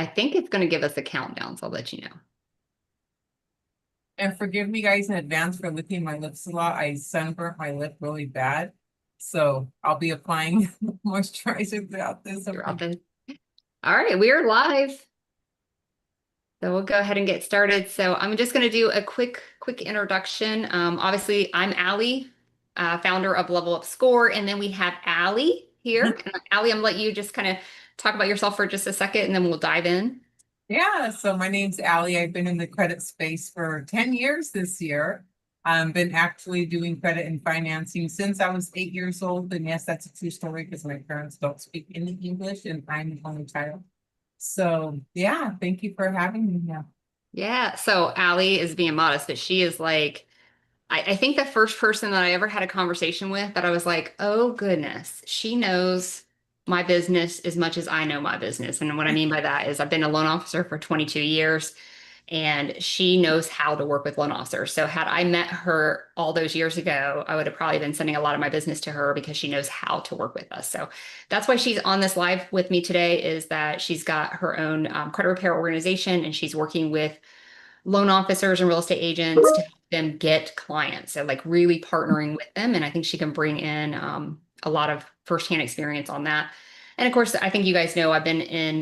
I think it's going to give us a countdown, so I'll let you know. And forgive me, guys, in advance for licking my lips a lot. I sunburnt my lip really bad. So I'll be applying moisturizer throughout this. Throughout the... All right, we are live. So we'll go ahead and get started. So I'm just going to do a quick introduction. Obviously, I'm Allie, founder of Level Up Score, and then we have Allie here. And Allie, I'm gonna let you just kind of talk about yourself for just a second, and then we'll dive in. Yeah, so my name's Allie. I've been in the credit space for 10 years this year. I've been actually doing credit and financing since I was 8 years old. And yes, that's a true story because my parents don't speak any English and I'm the only child. So yeah, thank you for having me here. Yeah. So Allie is being modest, but she is like, I think the first person that I ever had a conversation with that I was like, oh goodness, she knows my business as much as I know my business. And what I mean by that is I've been a loan officer for 22 years and she knows how to work with loan officers. So had I met her all those years ago, I would have probably been sending a lot of my business to her because she knows how to work with us. So that's why she's on this live with me today, is that she's got her own credit repair organization and she's working with loan officers and real estate agents to help them get clients. So like really partnering with them. And I think she can bring in a lot of firsthand experience on that. And of course, I think you guys know I've been in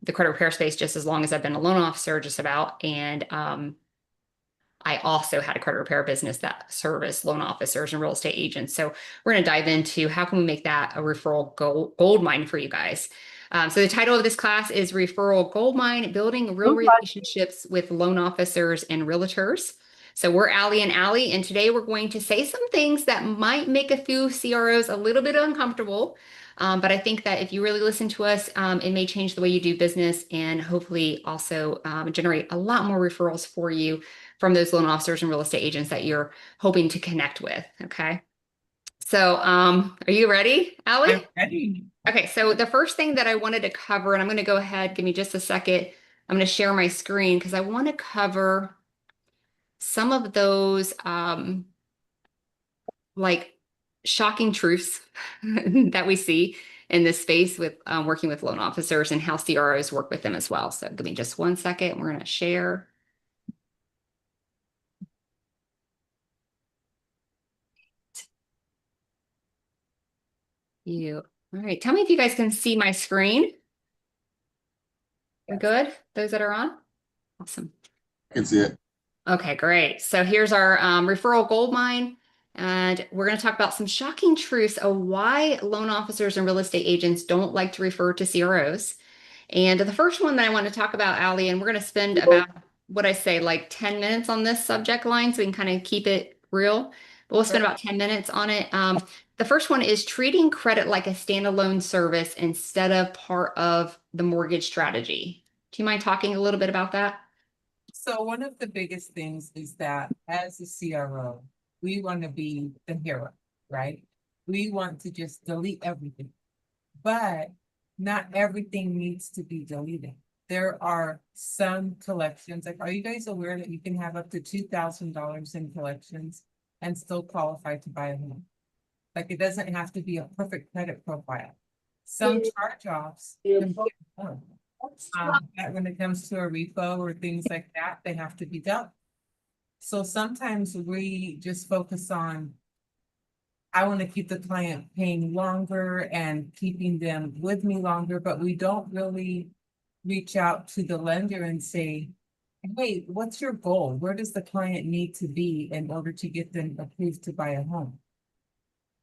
the credit repair space just as long as I've been a loan officer, just about. And I also had a credit repair business that serviced loan officers and real estate agents. So we're going to dive into how can we make that a referral gold mine for you guys. So the title of this class is Referral Goldmine, Building Real Relationships with Loan Officers and Realtors. So we're Allie and Allie, and today we're going to say some things that might make a few CROs a little bit uncomfortable. But I think that if you really listen to us, it may change the way you do business and hopefully also generate a lot more referrals for you from those loan officers and real estate agents that you're hoping to connect with. Okay. So, are you ready, I'm Allie? ready. Okay. So the first thing that I wanted to cover, and I'm going to go ahead, give me just a second. I'm going to share my screen because I want to cover some of those, like shocking truths that we see in this space with working with loan officers and how CROs work with them as well. So give me just one second. We're going to share. You. All right. Tell me if you guys can see my screen. We Yes. good? Those that are on? Awesome. I can see it. Okay, great. So here's our referral gold mine. And we're going to talk about some shocking truths of why loan officers and real estate agents don't like to refer to CROs. And the first one that I want to talk about, Allie, and we're going to spend about, what I say, like 10 minutes on this subject line so we can kind of keep it real. But we'll spend about 10 minutes on it. The first one is treating credit like a standalone service instead of part of the mortgage strategy. Do you mind talking a little bit about that? So one of the biggest things is that as a CRO, we want to be the hero, right? We want to just delete everything, but not everything needs to be deleted. There are some collections, like, are you guys aware that you can have up to $2,000 in collections and still qualify to buy a home? Like, it doesn't have to be a perfect credit profile. Some charge-offs can be more. That when it comes to a repo or things like that, they have to be dealt. So sometimes we just focus on, I want to keep the client paying longer and keeping them with me longer, but we don't really reach out to the lender and say, hey, what's your goal? Where does the client need to be in order to get them approved to buy a home?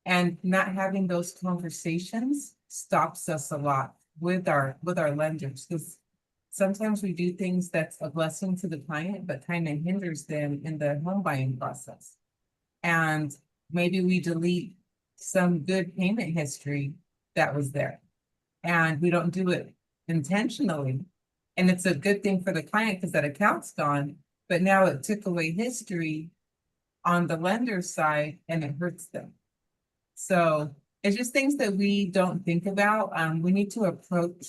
And not having those conversations stops us a lot with our lenders, because sometimes we do things that's a blessing to the client, but kind of hinders them in the home buying process. And maybe we delete some good payment history that was there. And we don't do it intentionally. And it's a good thing for the client because that account's gone, but now it took away history on the lender's side and it hurts them. So it's just things that we don't think about. We need to approach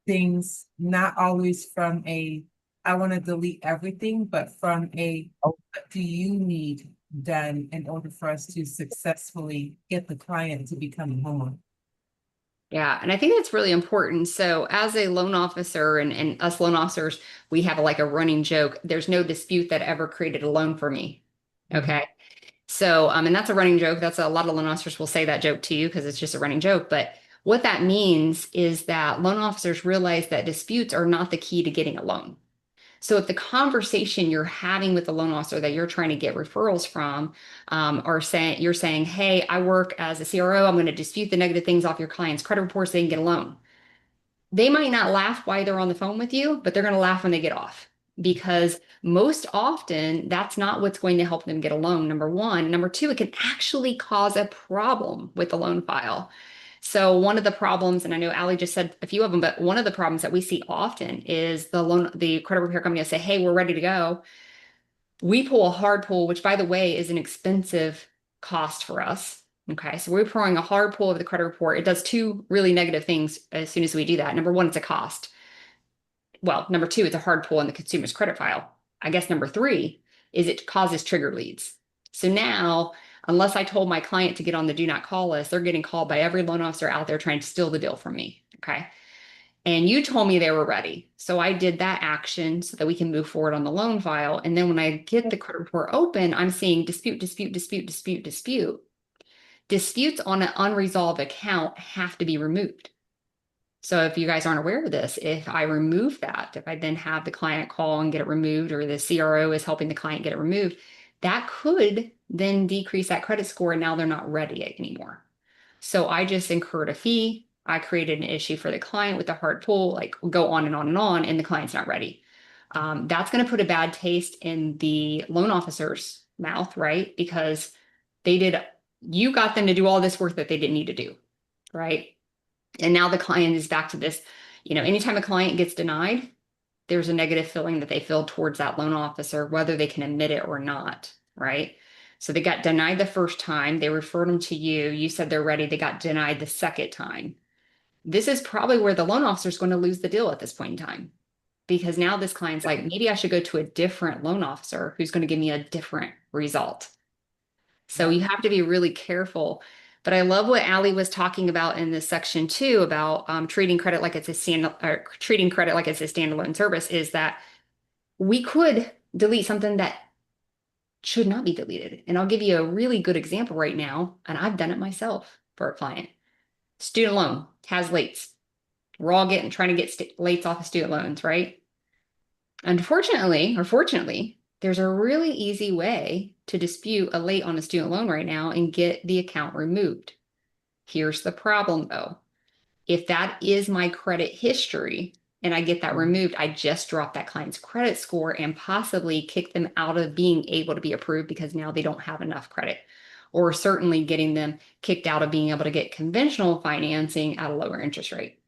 things not always from a, I want to delete everything, but from a, what do you need done in order for us to successfully get the client to become a homeowner? Yeah, and I think that's really important. So, as a loan officer and us loan officers, we have like a running joke. There's no dispute that ever created a loan for me. Mhm. Okay. So, and that's a running joke. That's a lot of loan officers will say that joke to you because it's just a running joke. But what that means is that loan officers realize that disputes are not the key to getting a loan. So if the conversation you're having with the loan officer that you're trying to get referrals from, are saying you're saying, "Hey, I work as a CRO. I'm going to dispute the negative things off your client's credit reports so they can get a loan." They might not laugh while they're on the phone with you, but they're going to laugh when they get off because most often that's not what's going to help them get a loan. Number one. Number two, it can actually cause a problem with the loan file. So one of the problems, and I know Ali just said a few of them, but one of the problems that we see often is the credit repair company will say, "Hey, we're ready to go." We pull a hard pull, which by the way is an expensive cost for us. Okay, so we're pouring a hard pull of the credit report. It does two really negative things as soon as we do that. Number one, it's a cost. Well, number two, it's a hard pull in the consumer's credit file. I guess number three is it causes trigger leads. So now, unless I told my client to get on the do not call list, they're getting called by every loan officer out there trying to steal the deal from me. Okay. And you told me they were ready. So I did that action so that we can move forward on the loan file. And then when I get the credit report open, I'm seeing dispute, dispute, dispute, dispute, dispute. Disputes on an unresolved account have to be removed. So if you guys aren't aware of this, if I remove that, if I then have the client call and get it removed, or the CRO is helping the client get it removed, that could then decrease that credit score and now they're not ready anymore. So I just incurred a fee. I created an issue for the client with a hard pull, like go on and on and on, and the client's not ready. That's going to put a bad taste in the loan officer's mouth, right? Because they did, you got them to do all this work that they didn't need to do, right? And now the client is back to this, anytime a client gets denied, there's a negative feeling that they feel towards that loan officer, whether they can admit it or not, right? So they got denied the first time, they referred them to you. You said they're ready, they got denied the second time. This is probably where the loan officer is going to lose the deal at this point in time because now this client's like, maybe I should go to a different loan officer who's going to give me a different result. So Yeah. you have to be really careful. But I love what Ali was talking about in this section too about treating credit like it's a treating credit like it's a standalone service. Is that we could delete something that should not be deleted. And I'll give you a really good example right now, and I've done it myself for a client. Student loan has lates. We're all getting trying to get lates off of student loans, right? Unfortunately, or fortunately, there's a really easy way to dispute a late on a student loan right now and get the account removed. Here's the problem though. If that is my credit history and I get that Mhm. removed, I just dropped that client's credit score and possibly kick them out of being able to be approved because now they don't have enough credit. Or certainly getting them kicked out of being able to get conventional financing at a lower interest rate,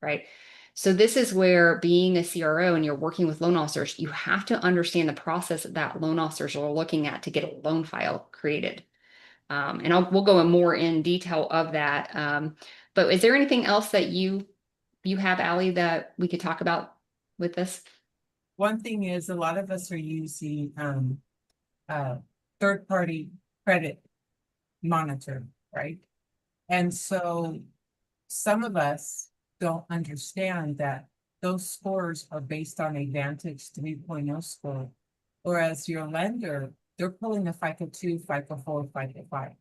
right? So this is where being a CRO and you're working with loan officers, you have to understand the process that loan officers are looking at to get a loan file created. And we'll go in more in detail of that. But is there anything else that you have, Ali, that we could talk about with this? One thing is a lot of us are using uh third-party credit monitor, right? And so some of us don't understand that those scores are based on a Vantage 3.0 score, whereas your lender, they're pulling a FICO 2, FICO 4, FICO 5.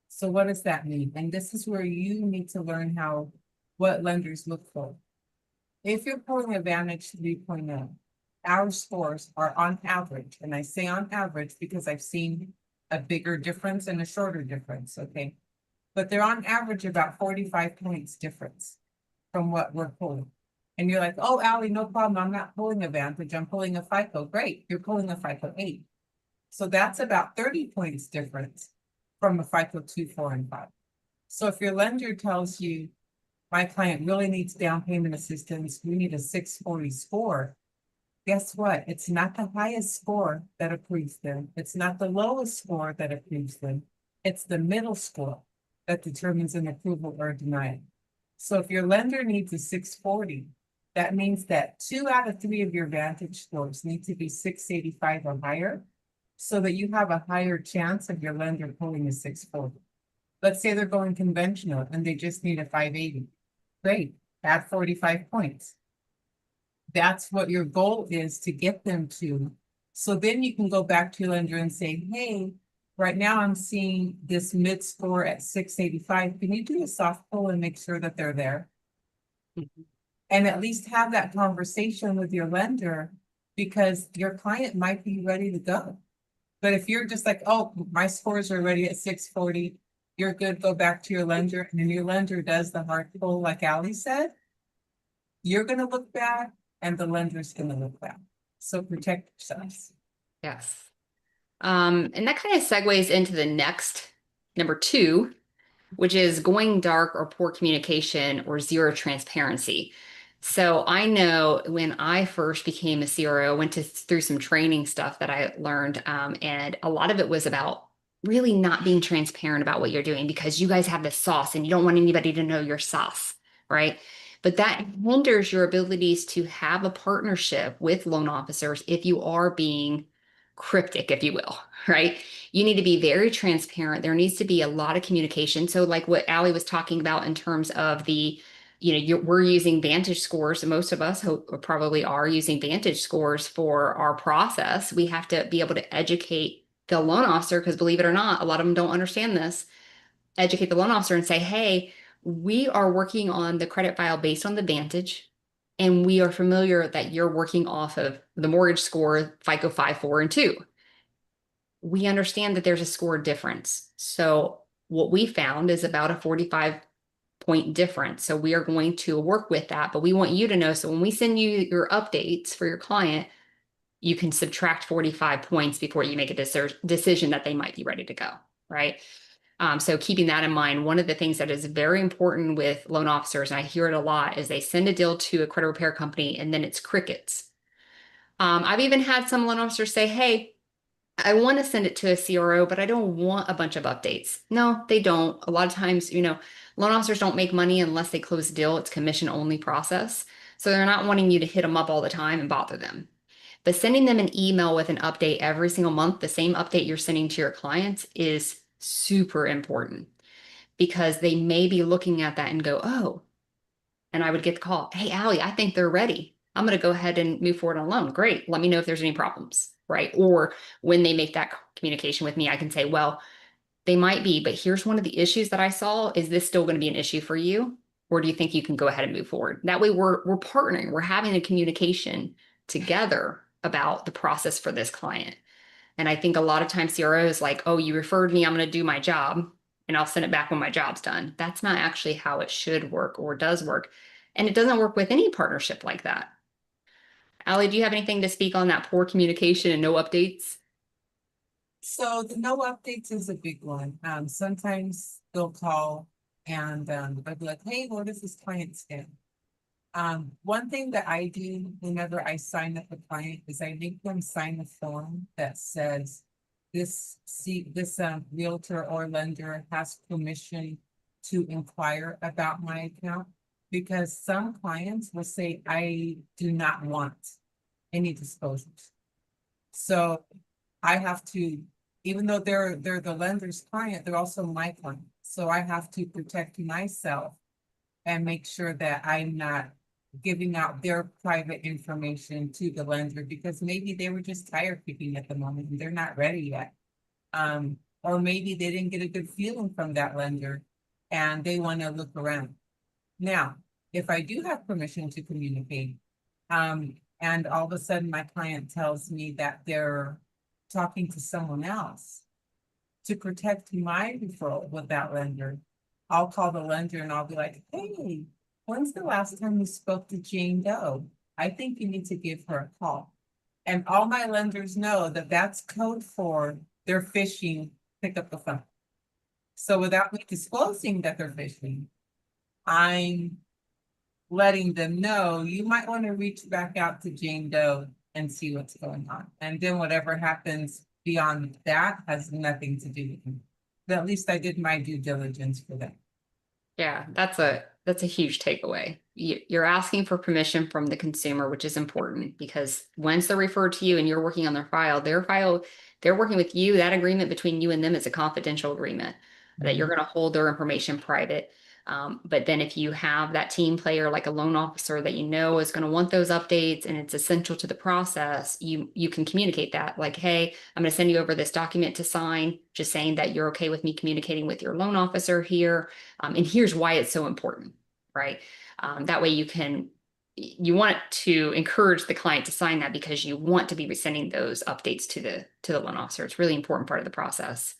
So what does that mean? And this is where you need to learn what lenders look for. If you're pulling a Vantage 3.0, our scores are on average, and I say on average because I've seen a bigger difference and a shorter difference, okay? But they're on average about 45 points difference from what we're pulling. And you're like, oh, Allie, no problem. I'm not pulling a Vantage. I'm pulling a FICO. Great. You're pulling a FICO 8. So that's about 30 points difference from a FICO 2, 4, and 5. So if your lender tells you, my client really needs down payment assistance, we need a 640 score, guess what? It's not the highest score that approves them. It's not the lowest score that approves them. It's the middle score that determines an approval or denial. So if your lender needs a 640, that means that 2 out of 3 of your Vantage scores need to be 685 or higher so that you have a higher chance of your lender pulling a 640. Let's say they're going conventional and they just need a 580. Great, add 45 points. That's what your goal is to get them to. So then you can go back to your lender and say, hey, right now I'm seeing this mid score at 685. Can you do a soft pull and make sure that they're there? Mhm. And at least have that conversation with your lender because your client might be ready to go. But if you're just like, oh, my scores are ready at 640, you're good, go back to your lender. And then your lender does the hard pull, like Ali said, you're going to look bad and the lender's going to look bad. So protect yourselves. Yes. And that kind of segues into the next number two, which is going dark or poor communication or zero transparency. So I know when I first became a CRO, went through some training stuff that I learned, and a lot of it was about really not being transparent about what you're doing because you guys have this sauce and you don't want anybody to know your sauce, right? But that hinders your abilities to have a partnership with loan officers if you are being cryptic, if you will, right? You need to be very transparent. There needs to be a lot of communication. So, like what Allie was talking about in terms of we're using Vantage scores. And most of us probably are using Vantage scores for our process. We have to be able to educate the loan officer because, believe it or not, a lot of them don't understand this. Educate the loan officer and say, hey, we are working on the credit file based on the Vantage. And we are familiar that you're working off of the mortgage score, FICO 5, 4, and 2. We understand that there's a score difference. So what we found is about a 45-point difference. So we are going to work with that, but we want you to know. So when we send you your updates for your client, you can subtract 45 points before you make a decision that they might be ready to go, right? So keeping that in mind, one of the things that is very important with loan officers, and I hear it a lot, is they send a deal to a credit repair company and then it's crickets. I've even had some loan officers say, hey, I want to send it to a CRO, but I don't want a bunch of updates. No, they don't. A lot of times, loan officers don't make money unless they close the deal. It's commission only process. So they're not wanting you to hit them up all the time and bother them. But sending them an email with an update every single month, the same update you're sending to your clients is super important because they may be looking at that and go, oh, and I would get the call, hey, Allie, I think they're ready. I'm going to go ahead and move forward on a loan. Great. Let me know if there's any problems, right? Or when they make that communication with me, I can say, well, they might be, but here's one of the issues that I saw. Is this still going to be an issue for you? Or do you think you can go ahead and move forward? That way we're partnering, we're having a communication together about the process for this client. And I think a lot of times CROs like, oh, you referred me, I'm going to do my job and I'll send it back when my job's done. That's not actually how it should work or does work. And it doesn't work with any partnership like that. Allie, do you have anything to speak on that poor communication and no updates? So the no updates is a big one. Sometimes they'll call and they'll be like, hey, what does this client stand? One thing that I do whenever I sign up a client is I make them sign a form that says this realtor or lender has permission to inquire about my account because some clients will say, I do not want any disclosures. So I have to, even though they're the lender's client, they're also my client. So I have to protect myself and make sure that I'm not giving out their private information to the lender because maybe they were just tire kicking at the moment and they're not ready yet. Or maybe they didn't get a good feeling from that lender and they want to look around. Now, if I do have permission to communicate, and all of a sudden my client tells me that they're talking to someone else to protect my referral with that lender, I'll call the lender and I'll be like, hey, when's the last time you spoke to Jane Doe? I think you need to give her a call. And all my lenders know that that's code for they're fishing, pick up the phone. So without me disclosing that they're fishing, I'm letting them know you might want to reach back out to Jane Doe and see what's going on. And then whatever happens beyond that has nothing to do with me. But at least I did my due diligence for them. Yeah, that's a huge takeaway. You're asking for permission from the consumer, which is important because once they're referred to you and you're working on their file, they're working with you. That agreement between you and them is a confidential agreement that you're Mhm. going to hold their information private. But then if you have that team player like a loan officer that you know is going to want those updates and it's essential to the process, you can communicate that like, hey, I'm going to send you over this document to sign, just saying that you're okay with me communicating with your loan officer here. And here's why it's so important, right? That way you want to encourage the client to sign that because you want to be sending those updates to the loan officer. It's a really important part of the process.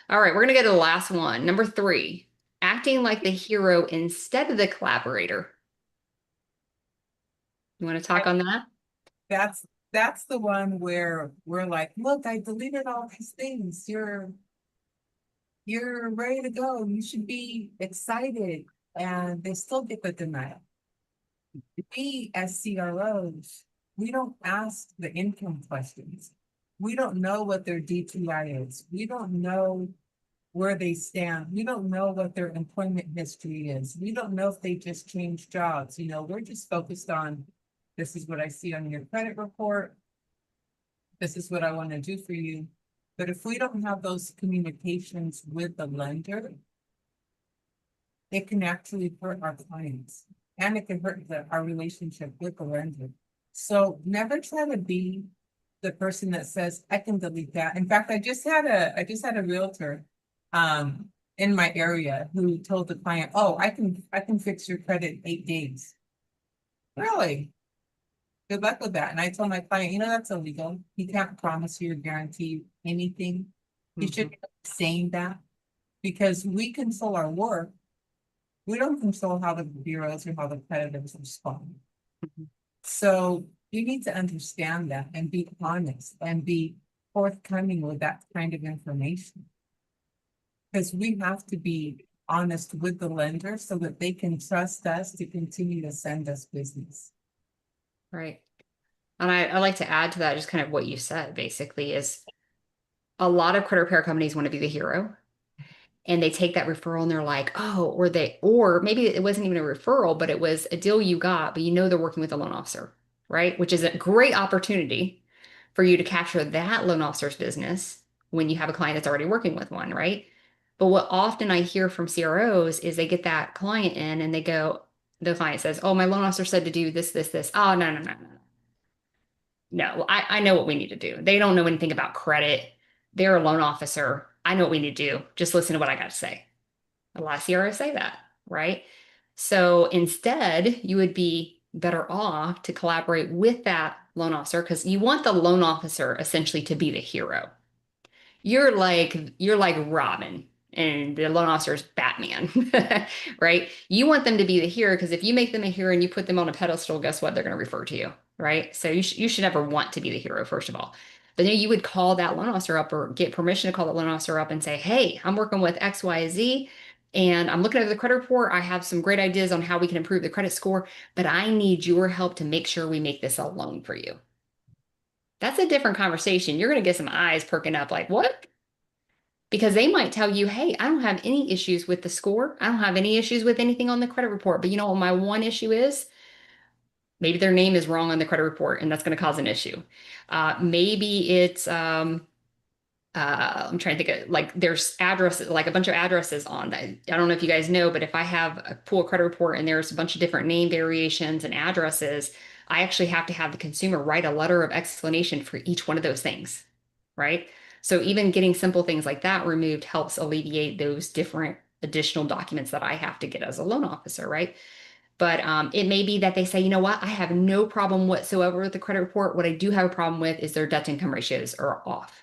All right, we're gonna go to the last one. Number three, acting like the hero instead of the collaborator. You want to talk on that? That's that's the one where we're like, look, I deleted all these things. You're ready to go. You should be excited. And they still get the denial. We as CROs, we don't ask the income questions. We don't know what their DTI is. We don't know where they stand. We don't know what their employment history is. We don't know if they just changed jobs. We're just focused on this is what I see on your credit report. This is what I want to do for you. But if we don't have those communications with the lender, it can actually hurt our clients and it can hurt our relationship with the lender. So never try to be the person that says, I can delete that. In fact, I just had a realtor in my area who told the client, oh, I can fix your credit in 8 days. Really? Good luck with that. And I told my client, that's illegal. He can't promise you or guarantee anything. He should Mhm. be saying that because we control our work. We don't control how the bureaus or how the creditors respond. So you need to understand that and be honest and be forthcoming with that kind of information. Because we have to be honest with the lender so that they can trust us to continue to send us business. Right. And I like to add to that just kind of what you said basically is a lot of credit repair companies want to be the hero and they take that referral and they're like, oh, or maybe it wasn't even a referral, but it was a deal you got, but they're working with a loan officer, right? Which is a great opportunity for you to capture that loan officer's business when you have a client that's already working with one, right? But what often I hear from CROs is they get that client in and the client says, oh, my loan officer said to do this, this, this. Oh, no, no, no, no. No, I know what we need to do. They don't know anything about credit. They're a loan officer. I know what we need to do. Just listen to what I got to say. A lot of CROs say that, right? So instead, you would be better off to collaborate with that loan officer because you want the loan officer essentially to be the hero. You're like Robin and the loan officer is Batman, right? You want them to be the hero because if you make them a hero and you put them on a pedestal, guess what? They're going to refer to you, right? So you should never want to be the hero, first of all. But then you would call that loan officer up or get permission to call that loan officer up and say, hey, I'm working with XYZ and I'm looking over the credit report. I have some great ideas on how we can improve the credit score, but I need your help to make sure we make this a loan for you. That's a different conversation. You're going to get some eyes perking up like, what? Because they might tell you, hey, I don't have any issues with the score. I don't have any issues with anything on the credit report. But you know what my one issue is? Maybe their name is wrong on the credit report, and that's going to cause an issue. Maybe it's I'm trying to think of like there's addresses, like a bunch of addresses on that. I don't know if you guys know, but if I have a pool credit report and there's a bunch of different name variations and addresses, I actually have to have the consumer write a letter of explanation for each one of those things, right? So even getting simple things like that removed helps alleviate those different additional documents that I have to get as a loan officer, right? But it may be that they say, you know what, I have no problem whatsoever with the credit report. What I do have a problem with is their debt to income ratios are off.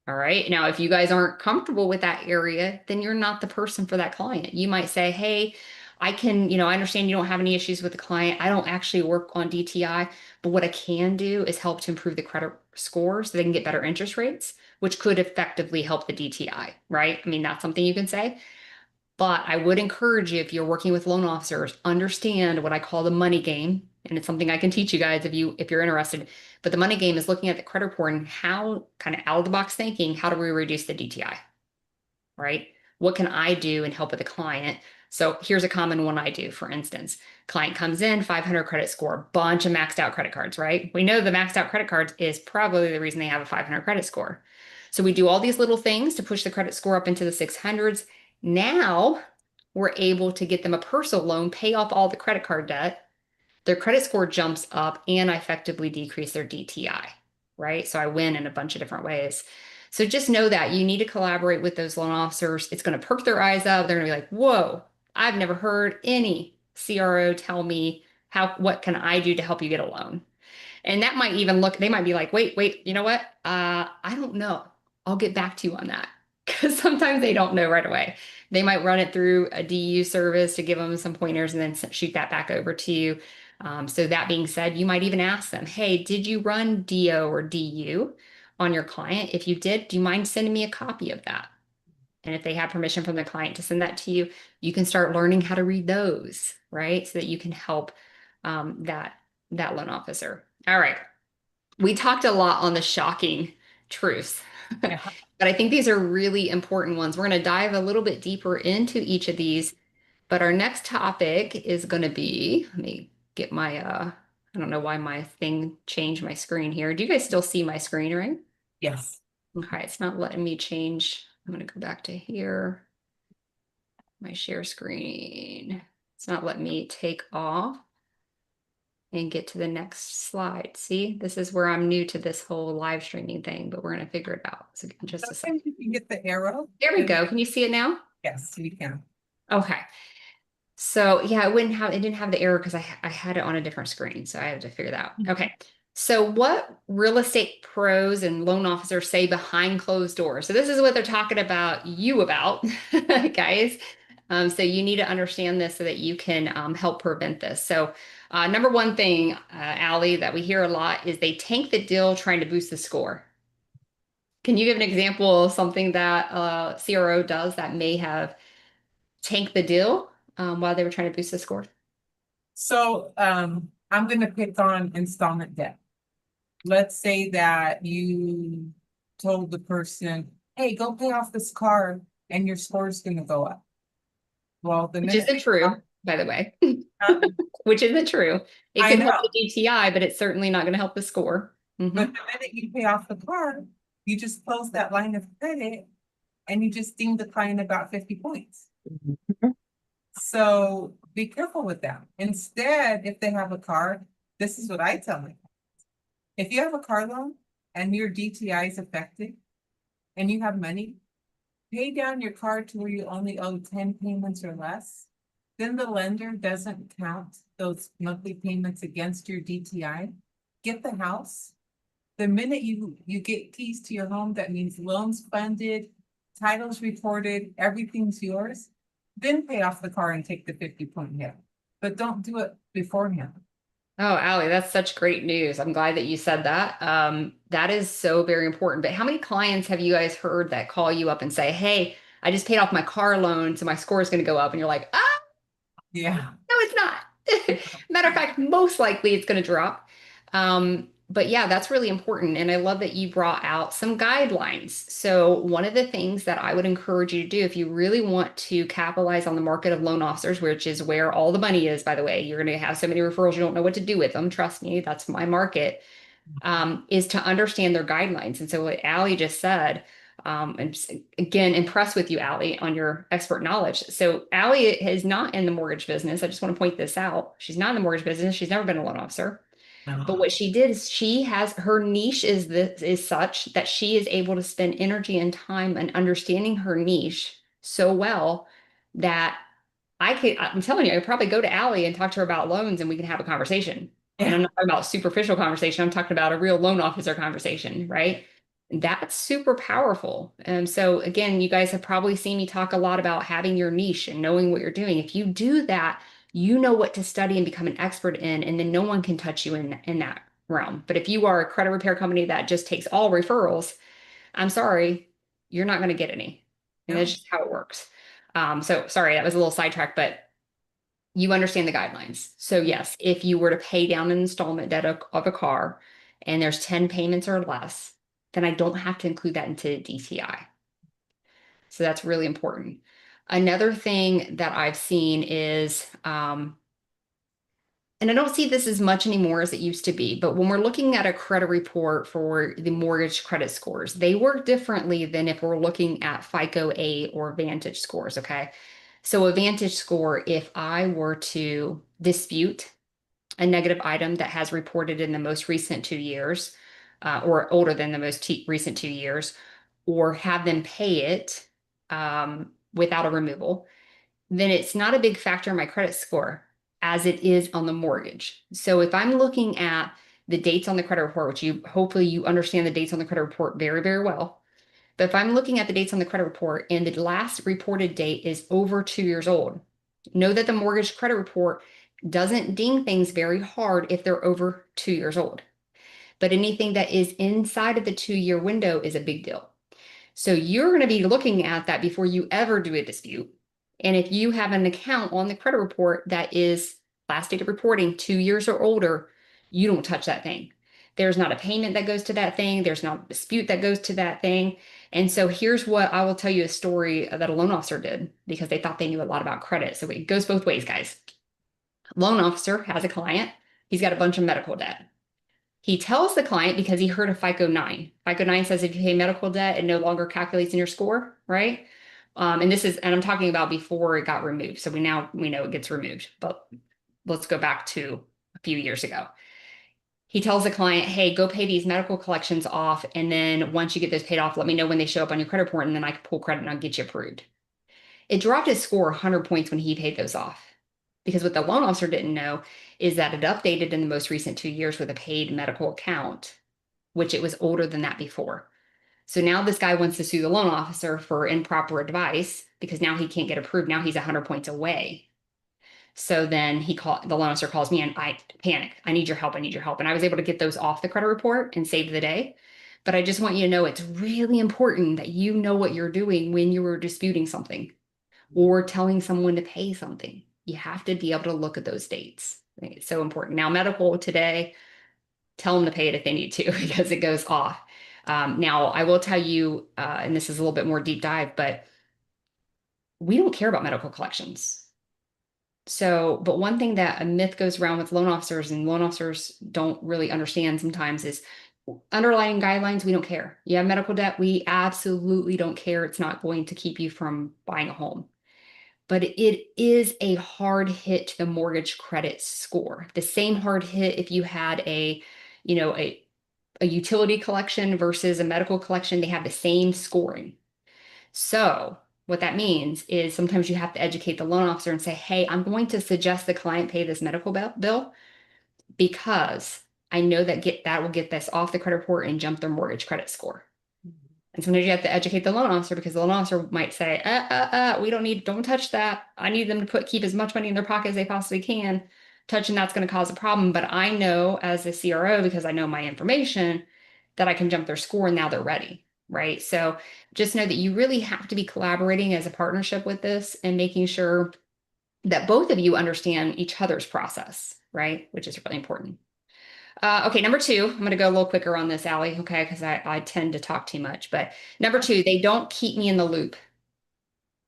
All right. Now, if you guys aren't comfortable with that area, then you're not the person for that client. You might say, hey, I understand you don't have any issues with the client. I don't actually work on DTI, but what I can do is help to improve the credit score so they can get better interest rates, which could effectively help the DTI, right? I mean, that's something you can say. But I would encourage you, if you're working with loan officers, understand what I call the money game. And it's something I can teach you guys if you're interested. But the money game is looking at the credit report and how kind of out of the box thinking, how do we reduce the DTI, right? What can I do and help with the client? So here's a common one I do, for instance. Client comes in, 500 credit score, bunch of maxed out credit cards, right? We know the maxed out credit cards is probably the reason they have a 500 credit score. So we do all these little things to push the credit score up into the 600s. Now we're able to get them a personal loan, pay off all the credit card debt, their credit score jumps up, and I effectively decrease their DTI, right? So I win in a bunch of different ways. So just know that you need to collaborate with those loan officers. It's going to perk their eyes up. They're going to be like, whoa, I've never heard any CRO tell me what can I do to help you get a loan? And that might even they might be like, wait, you know what? I don't know. I'll get back to you on that. Because sometimes they don't know right away. They might run it through a DU service to give them some pointers and then shoot that back over to you. So that being said, you might even ask them, hey, did you run DO or DU on your client? If you did, do you mind sending me a copy of that? And if they have permission from the client to send that to you, you can start learning how to read those, right? So that you can help that loan officer. All right. We talked a lot on the shocking truths, but Yeah. I think these are really important ones. We're going to dive a little bit deeper into each of these, but our next topic is going to be, let me get my, I don't know why my thing changed my screen here. Do you guys still see my screen, right? Yes. Okay, it's not letting me change. I'm going to go back to here, my share screen. It's not letting me take off and get to the next slide. See, this is where I'm new to this whole live streaming thing, but we're going to figure it out. So give me just a second. Sometimes you can get the arrow. There we go. Can you see it now? Yes, we can. Okay. So yeah, it didn't have the error because I had it on a different screen. So I had to figure that out. Okay. So what real estate pros and loan officers say behind closed doors? So this is what they're talking about you about, guys. So you need to understand this so that you can help prevent this. So number one thing, Allie, that we hear a lot is they tank the deal trying to boost the score. Can you give an example of something that CRO does that may have tanked the deal while they were trying to boost the score? So I'm going to pick on installment debt. Let's say that you told the person, hey, go pay off this car and your score is going to go up. Well, the Which minute isn't true, by the way. um, Which isn't true. It I could help know, the DTI, but it's certainly not going to help the score. but Mhm. the minute you pay off the car, you just close that line of credit and you just ding the client about 50 points. So be careful with that. Instead, if they have a car, this is what I tell them. If you have a car loan and your DTI is affected and you have money, pay down your car to where you only owe 10 payments or less. Then the lender doesn't count those monthly payments against your DTI. Get the house. The minute you get keys to your home, that means loans funded, titles reported, everything's yours. Then pay off the car and take the 50-point hit. But don't do it beforehand. Oh, Allie, that's such great news. I'm glad that you said that. That is so very important. But how many clients have you guys heard that call you up and say, hey, I just paid off my car loan, so my score is going to go up? And you're like, ah, Yeah. no, it's not. Matter of fact, most likely it's going to drop. But yeah, that's really important. And I love that you brought out some guidelines. So, one of the things that I would encourage you to do if you really want to capitalize on the market of loan officers, which is where all the money is, by the way, you're going to have so many referrals, you don't know what to do with them. Trust me, that's my market, is to understand their guidelines. And so, what Allie just said, and again, impressed with you, Allie, on your expert knowledge. So Allie is not in the mortgage business. I just want to point this out. She's not in the mortgage business. She's never been a loan officer. But what she did is she has her niche is such that she is able to spend energy and time and understanding her niche so well that I'm telling you, I could probably go to Allie and talk to her about loans and we can have a conversation. And Yeah. I'm not talking about superficial conversation. I'm talking about a real loan officer conversation, right? That's super powerful. And so again, you guys have probably seen me talk a lot about having your niche and knowing what you're doing. If you do that, you know what to study and become an expert in, and then no one can touch you in that realm. But if you are a credit repair company that just takes all referrals, I'm sorry, you're not going to get any. And that's No. just how it works. So sorry, that was a little sidetrack, but you understand the guidelines. So yes, if you were to pay down an installment debt of a car and there's 10 payments or less, then I don't have to include that into DTI. So that's really important. Another thing that I've seen is, and I don't see this as much anymore as it used to be, but when we're looking at a credit report for the mortgage credit scores, they work differently than if we're looking at FICO 8 or Vantage scores, okay? So a Vantage score, if I were to dispute a negative item that has reported in the most recent 2 years, or older than the most recent 2 years, or have them pay it without a removal, then it's not a big factor in my credit score as it is on the mortgage. So if I'm looking at the dates on the credit report, which you hopefully you understand the dates on the credit report very, very well. But if I'm looking at the dates on the credit report and the last reported date is over 2 years old, know that the mortgage credit report doesn't ding things very hard if they're over 2 years old. But anything that is inside of the 2 year window is a big deal. So you're going to be looking at that before you ever do a dispute. And if you have an account on the credit report that is last date of reporting 2 years or older, you don't touch that thing. There's not a payment that goes to that thing. There's not a dispute that goes to that thing. And so here's what I will tell you a story that a loan officer did because they thought they knew a lot about credit. So it goes both ways, guys. Loan officer has a client. He's got a bunch of medical debt. He tells the client because he heard of FICO 9. FICO 9 says if you pay medical debt, it no longer calculates in your score, right? And I'm talking about before it got removed. So we know it gets removed, but let's go back to a few years ago. He tells the client, hey, go pay these medical collections off. And then once you get those paid off, let me know when they show up on your credit report, and then I can pull credit and I'll get you approved. It dropped his score 100 points when he paid those off. Because what the loan officer didn't know is that it updated in the most recent 2 years with a paid medical account, which it was older than that before. So now this guy wants to sue the loan officer for improper advice because now he can't get approved. Now he's 100 points away. So then the loan officer calls me and I panic. I need your help. I need your help. And I was able to get those off the credit report and save the day. But I just want you to know it's really important that you know what you're doing when you are disputing something or telling someone to pay something. You have to be able to look at those dates. I think it's so important. Now, medical today, tell them to pay it if they need to because it goes off. Now, I will tell you, and this is a little bit more deep dive, but we don't care about medical collections. So, but one thing that a myth goes around with loan officers and loan officers don't really understand sometimes is underlying guidelines, we don't care. You have medical debt, we absolutely don't care. It's not going to keep you from buying a home. But it is a hard hit to the mortgage credit score. The same hard hit if you had you know, a utility collection versus a medical collection, they have the same scoring. So what that means is sometimes you have to educate the loan officer and say, hey, I'm going to suggest the client pay this medical bill because I know that will get this off the credit report and jump their mortgage credit score. And sometimes you have to educate the loan officer because the loan officer might say, we don't touch that. I need them to keep as much money in their pocket as they possibly can. Touching that's going to cause a problem. But I know as a CRO, because I know my information, that I can jump their score and now they're ready. Right. So just know that you really have to be collaborating as a partnership with this and making sure that both of you understand each other's process, right? Which is really important. Okay, number two, I'm going to go a little quicker on this, Allie, okay, because I tend to talk too much. But number two, they don't keep me in the loop.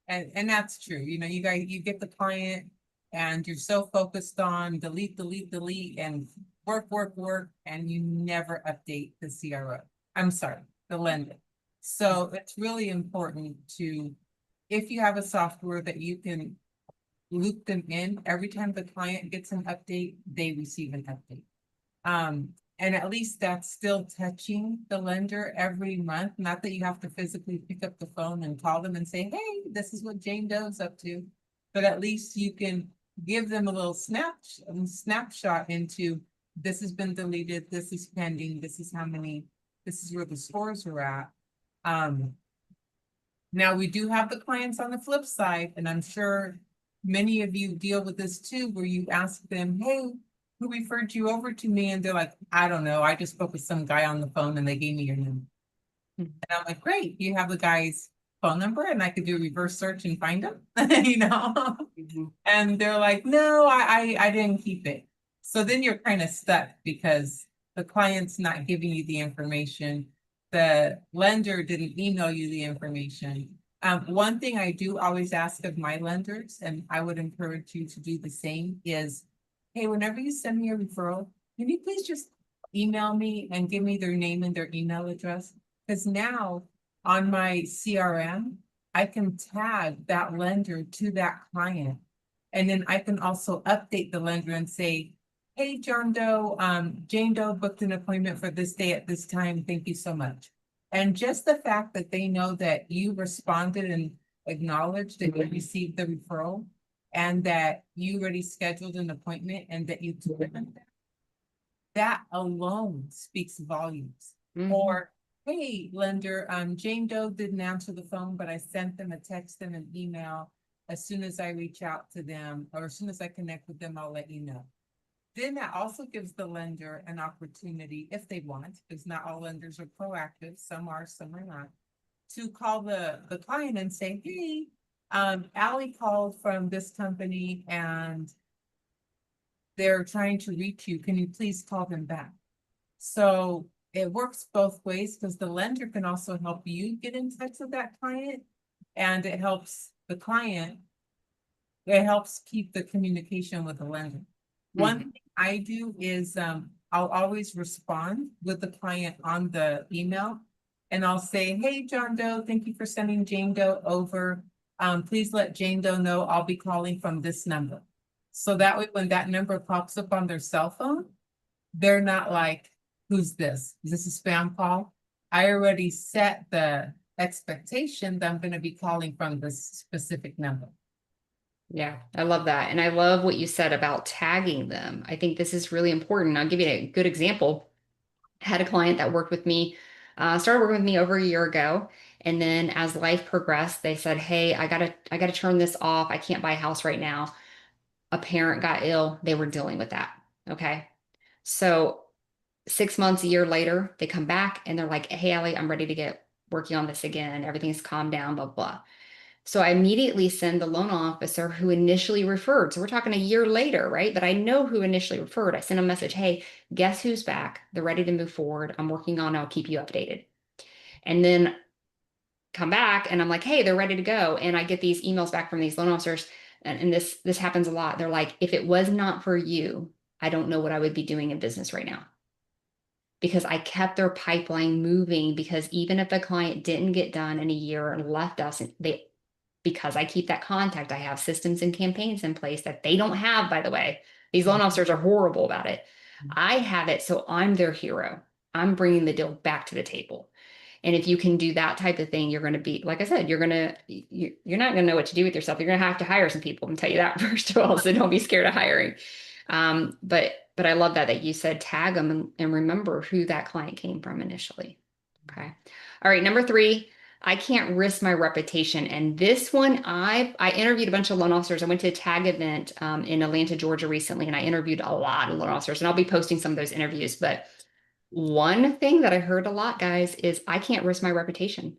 And that's true. You know, you get the client and you're so focused on delete, delete, delete, and work, work, work, and you never update the CRO. I'm sorry, the lender. So it's really important to, if you have a software that you can loop them in, every time the client gets an update, they receive an update. And at least that's still touching the lender every month. Not that you have to physically pick up the phone and call them and say, hey, this is what Jane Doe's up to. But at least you can give them a little snapshot into this has been deleted, this is pending, this is this is where the scores are at. Now we do have the clients on the flip side, and I'm sure many of you deal with this too, where you ask them, hey, who referred you over to me? And they're like, I don't know. I just spoke with some guy on the phone and they gave me your number. And I'm like, great. You have the guy's phone number and I could do a reverse search and find him, you know? And they're like, no, I didn't keep it. So then you're kind of stuck because the client's not giving you the information. The lender didn't email you the information. One thing I do always ask of my lenders, and I would encourage you to do the same, is hey, whenever you send me a referral, can you please just email me and give me their name and their email address? Because now on my CRM, I can tag that lender to that client. And then I can also update the lender and say, hey, John Doe, Jane Doe booked an appointment for this day at this time. Thank you so much. And just the fact that they know that you responded and acknowledged that you received the referral and that you already scheduled an appointment and that you took it, that alone speaks volumes. Mhm. Or, hey, lender, Jane Doe didn't answer the phone, but I sent them a text and an email. As soon as I reach out to them, or as soon as I connect with them, I'll let you know. Then that also gives the lender an opportunity, if they want, because not all lenders are proactive, some are, some are not, to call the client and say, hey, Allie called from this company and they're trying to reach you. Can you please call them back? So it works both ways because the lender can also help you get in touch with that client, and it helps the client. It helps keep the communication with the lender. One Mhm. thing I do is I'll always respond with the client on the email, and I'll say, hey, John Doe, thank you for sending Jane Doe over. Please let Jane Doe know I'll be calling from this number. So that way, when that number pops up on their cell phone, they're not like, who's this? Is this a spam call? I already set the expectation that I'm going to be calling from this specific number. Yeah, I love that. And I love what you said about tagging them. I think this is really important. I'll give you a good example. I had a client that worked with me, started working with me over a year ago. And then as life progressed, they said, hey, I gotta turn this off. I can't buy a house right now. A parent got ill. They were dealing with that. Okay. So 6 months, a year later, they come back and they're like, hey, Allie, I'm ready to get working on this again. Everything's calmed down, blah, blah. So I immediately send the loan officer who initially referred. So we're talking a year later, right? But I know who initially referred. I sent a message, hey, guess who's back? They're ready to move forward. I'm working on it. I'll keep you updated. And then come back and I'm like, hey, they're ready to go. And I get these emails back from these loan officers. And this happens a lot. They're like, if it was not for you, I don't know what I would be doing in business right now. Because I kept their pipeline moving because even if a client didn't get done in a year and left us, they because I keep that contact, I have systems and campaigns in place that they don't have, by the way. These loan officers are horrible about it. I have it, so I'm their hero. I'm bringing the deal back to the table. And if you can do that type of thing, you're going to be, like I said, you're not going to know what to do with yourself. You're going to have to hire some people. I'm tell you that first of all. So don't be scared of hiring. But I love that you said tag them and remember who that client came from initially. Okay. All right. Number three, I can't risk my reputation. And this one, I interviewed a bunch of loan officers. I went to a tag event in Atlanta, Georgia recently, and I interviewed a lot of loan officers. And I'll be posting some of those interviews. But one thing that I heard a lot, guys, is I can't risk my reputation.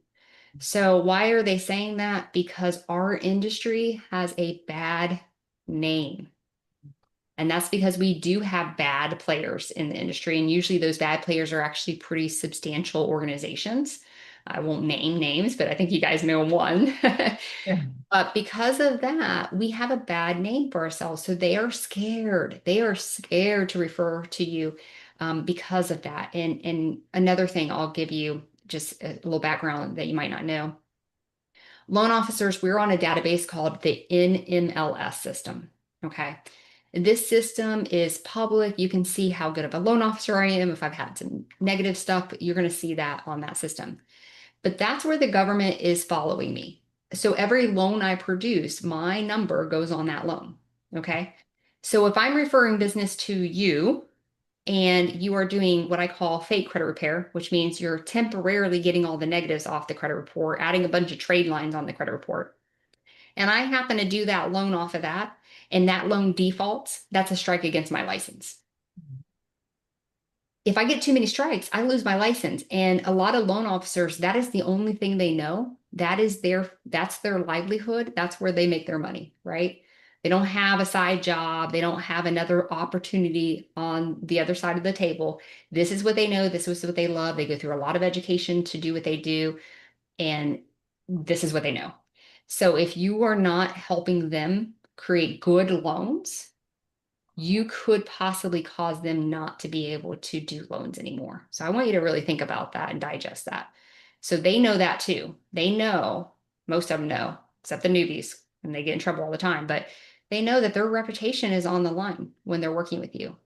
So why are they saying that? Because our industry has a bad name. And that's because we do have bad players in the industry. And usually those bad players are actually pretty substantial organizations. I won't name names, but I think you guys know one. Yeah. But because of that, we have a bad name for ourselves. So they are scared. They are scared to refer to you because of that. And another thing I'll give you just a little background that you might not know. Loan officers, we're on a database called the NMLS system. Okay. This system is public. You can see how good of a loan officer I am. If I've had some negative stuff, you're going to see that on that system. But that's where the government is following me. So every loan I produce, my number goes on that loan. Okay. So if I'm referring business to you and you are doing what I call fake credit repair, which means you're temporarily getting all the negatives off the credit report, adding a bunch of trade lines on the credit report, and I happen to do that loan off of that, and that loan defaults, that's a strike against my license. If I get too many strikes, I lose my license. And a lot of loan officers, that is the only thing they know. That's their livelihood. That's where they make their money, right? They don't have a side job. They don't have another opportunity on the other side of the table. This is what they know. This is what they love. They go through a lot of education to do what they do. And this is what they know. So if you are not helping them create good loans, you could possibly cause them not to be able to do loans anymore. So I want you to really think about that and digest that. So they know that too. They know. Most of them know, except the newbies, and they get in trouble all the time. But they know that their reputation is on the line when they're working with you.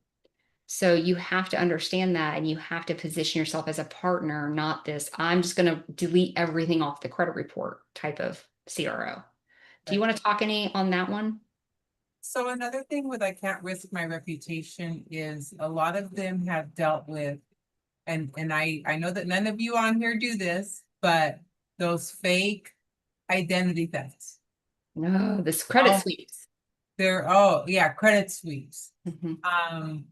So you have to understand that and you have to position yourself as a partner, not this, I'm just going to delete everything off the credit report type of CRO. Do you Right. want to talk any on that one? So another thing with I can't risk my reputation is a lot of them have dealt with, and I know that none of you on here do this, but those fake identity thefts. No, this credit Oh, sweeps. oh yeah, credit sweeps. Mhm. Um,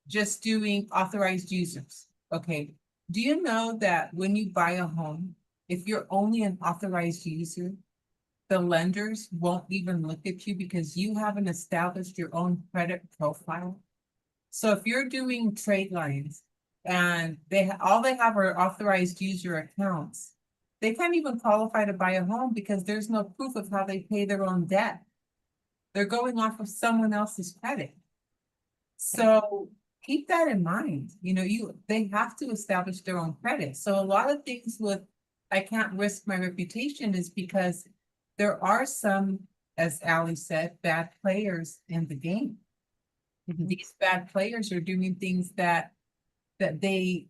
just doing authorized users. Okay. Do you know that when you buy a home, if you're only an authorized user, the lenders won't even look at you because you haven't established your own credit profile? So if you're doing trade lines and all they have are authorized user accounts, they can't even qualify to buy a home because there's no proof of how they pay their own debt. They're going off of someone else's credit. Yeah. So keep that in mind. They have to establish their own credit. So a lot of things with I can't risk my reputation is because there are some, as Ali said, bad players in the game. Mhm. These bad players are doing things that they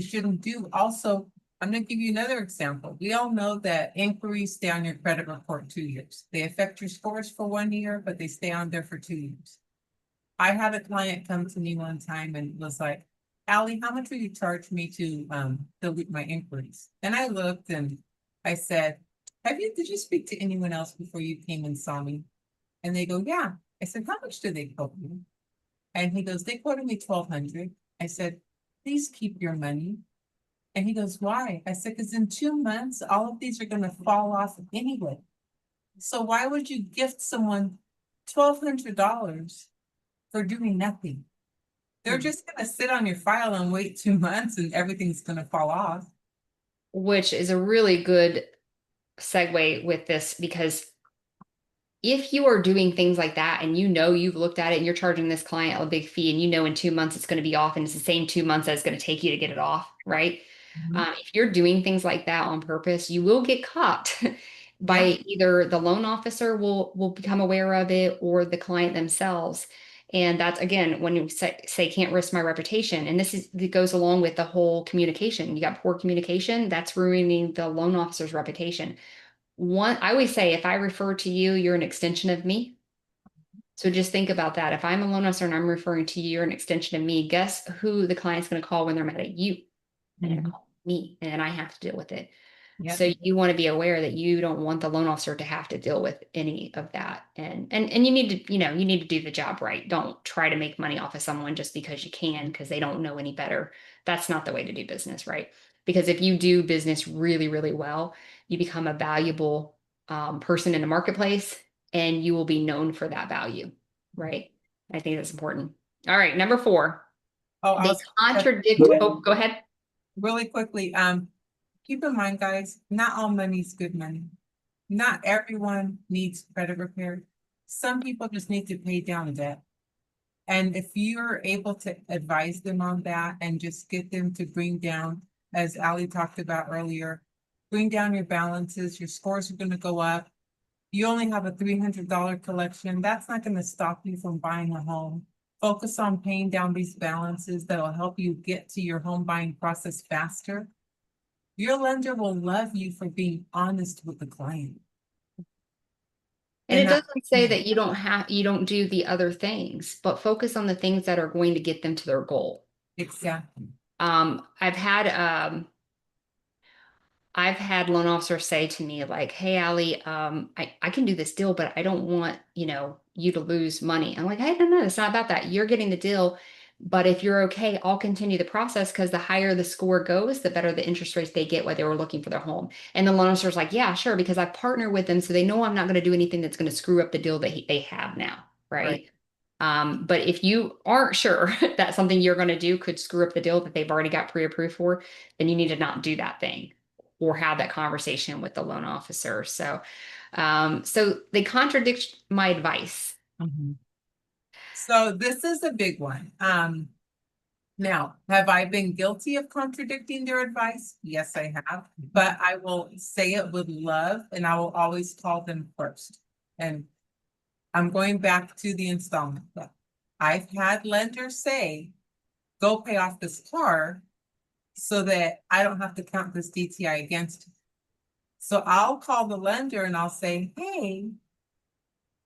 shouldn't do. Also, I'm going to give you another example. We all know that inquiries stay on your credit report 2 years. They affect your scores for 1 year, but they stay on there for 2 years. I had a client come to me one time and was like, Allie, how much would you charge me to delete my inquiries? And I looked and I said, did you speak to anyone else before you came and saw me? And they go, yeah. I said, how much do they quote you? And he goes, they quoted me 1,200. I said, please keep your money. And he goes, why? I said, because in 2 months, all of these are going to fall off anyway. So why would you gift someone $1,200 for doing nothing? They're Mhm. just going to sit on your file and wait 2 months and everything's going to fall off. Which is a really good segue with this because if you are doing things like that and you know you've looked at it and you're charging this client a big fee and you know in 2 months it's going to be off and it's the same 2 months that it's going to take you to get it off, right? Mhm. If you're doing things like that on purpose, you will get caught by Yeah. either the loan officer will become aware of it or the client themselves. And that's again when you say can't risk my reputation. And it goes along with the whole communication. You got poor communication, that's ruining the loan officer's reputation. I always say if I refer to you, you're an extension of me. So just think about that. If I'm a loan officer and I'm referring to you, you're an extension of me. Guess who the client's going to call when they're mad at you? They're going to Mhm. call me, and then I have to deal with it. Yep. So you want to be aware that you don't want the loan officer to have to deal with any of that. And you need to, you need to do the job right. Don't try to make money off of someone just because you can, because they don't know any better. That's not the way to do business, right? Because if you do business really, really well, you become a valuable person in the marketplace and you will be known for that value, right? I think that's important. All right, number four, Oh, I they was contradict. Oh, go ahead. really quickly. Keep in mind, guys, not all money is good money. Not everyone needs credit repair. Some people just need to pay down debt. And if you're able to advise them on that and just get them to bring down, as Ali talked about earlier, bring down your balances, your scores are going to go up. You only have a $300 collection. That's not going to stop you from buying a home. Focus on paying down these balances that'll help you get to your home buying process faster. Your lender will love you for being honest with the client. And And it that, doesn't say that you don't do the other things, but focus on the things that are going to get them to their goal. exactly. I've had I've had loan officers say to me like, "Hey, Allie, I can do this deal, but I don't want, you to lose money." I'm like, "Hey, no, it's not about that. You're getting the deal, but if you're okay, I'll continue the process because the higher the score goes, the better the interest rates they get while they were looking for their home." And the loan officer's like, "Yeah, sure, because I partner with them, so they know I'm not going to do anything that's going to screw up the deal that they have now, Right. right?" But if you aren't sure that something you're going to do could screw up the deal that they've already got pre-approved for, then you need to not do that thing or have that conversation with the loan officer. So they contradict my advice. Mhm. So this is a big one. Now, have I been guilty of contradicting their advice? Yes, I have, but I will say it with love and I will always call them first. And I'm going back to the installment. I've had lenders say, go pay off this car so that I don't have to count this DTI against you. So I'll call the lender and I'll say, hey,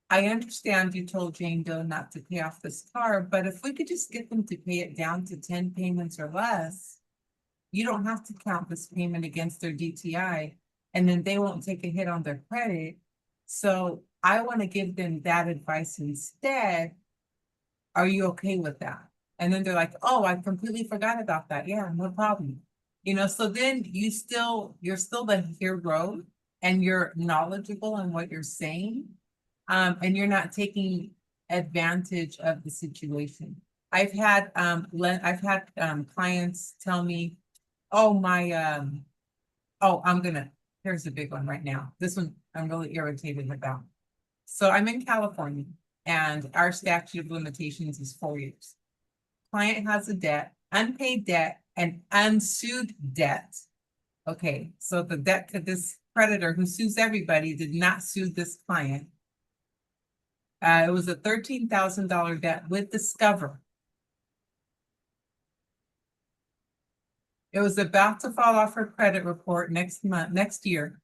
I understand you told Jane Doe not to pay off this car, but if we could just get them to pay it down to 10 payments or less, you don't have to count this payment against their DTI, and then they won't take a hit on their credit. So I want to give them that advice instead. Are you okay with that? And then they're like, oh, I completely forgot about that. Yeah, no problem. So then you're still the hero and you're knowledgeable in what you're saying. And you're not taking advantage of the situation. I've had clients tell me, oh, here's a big one right now. This one I'm really irritated about. So I'm in California and our statute of limitations is 4 years. Client has a debt, unpaid debt, and unsued debt. Okay, so the debt to this creditor who sues everybody did not sue this client. It was a $13,000 debt with Discover. It was about to fall off her credit report next year.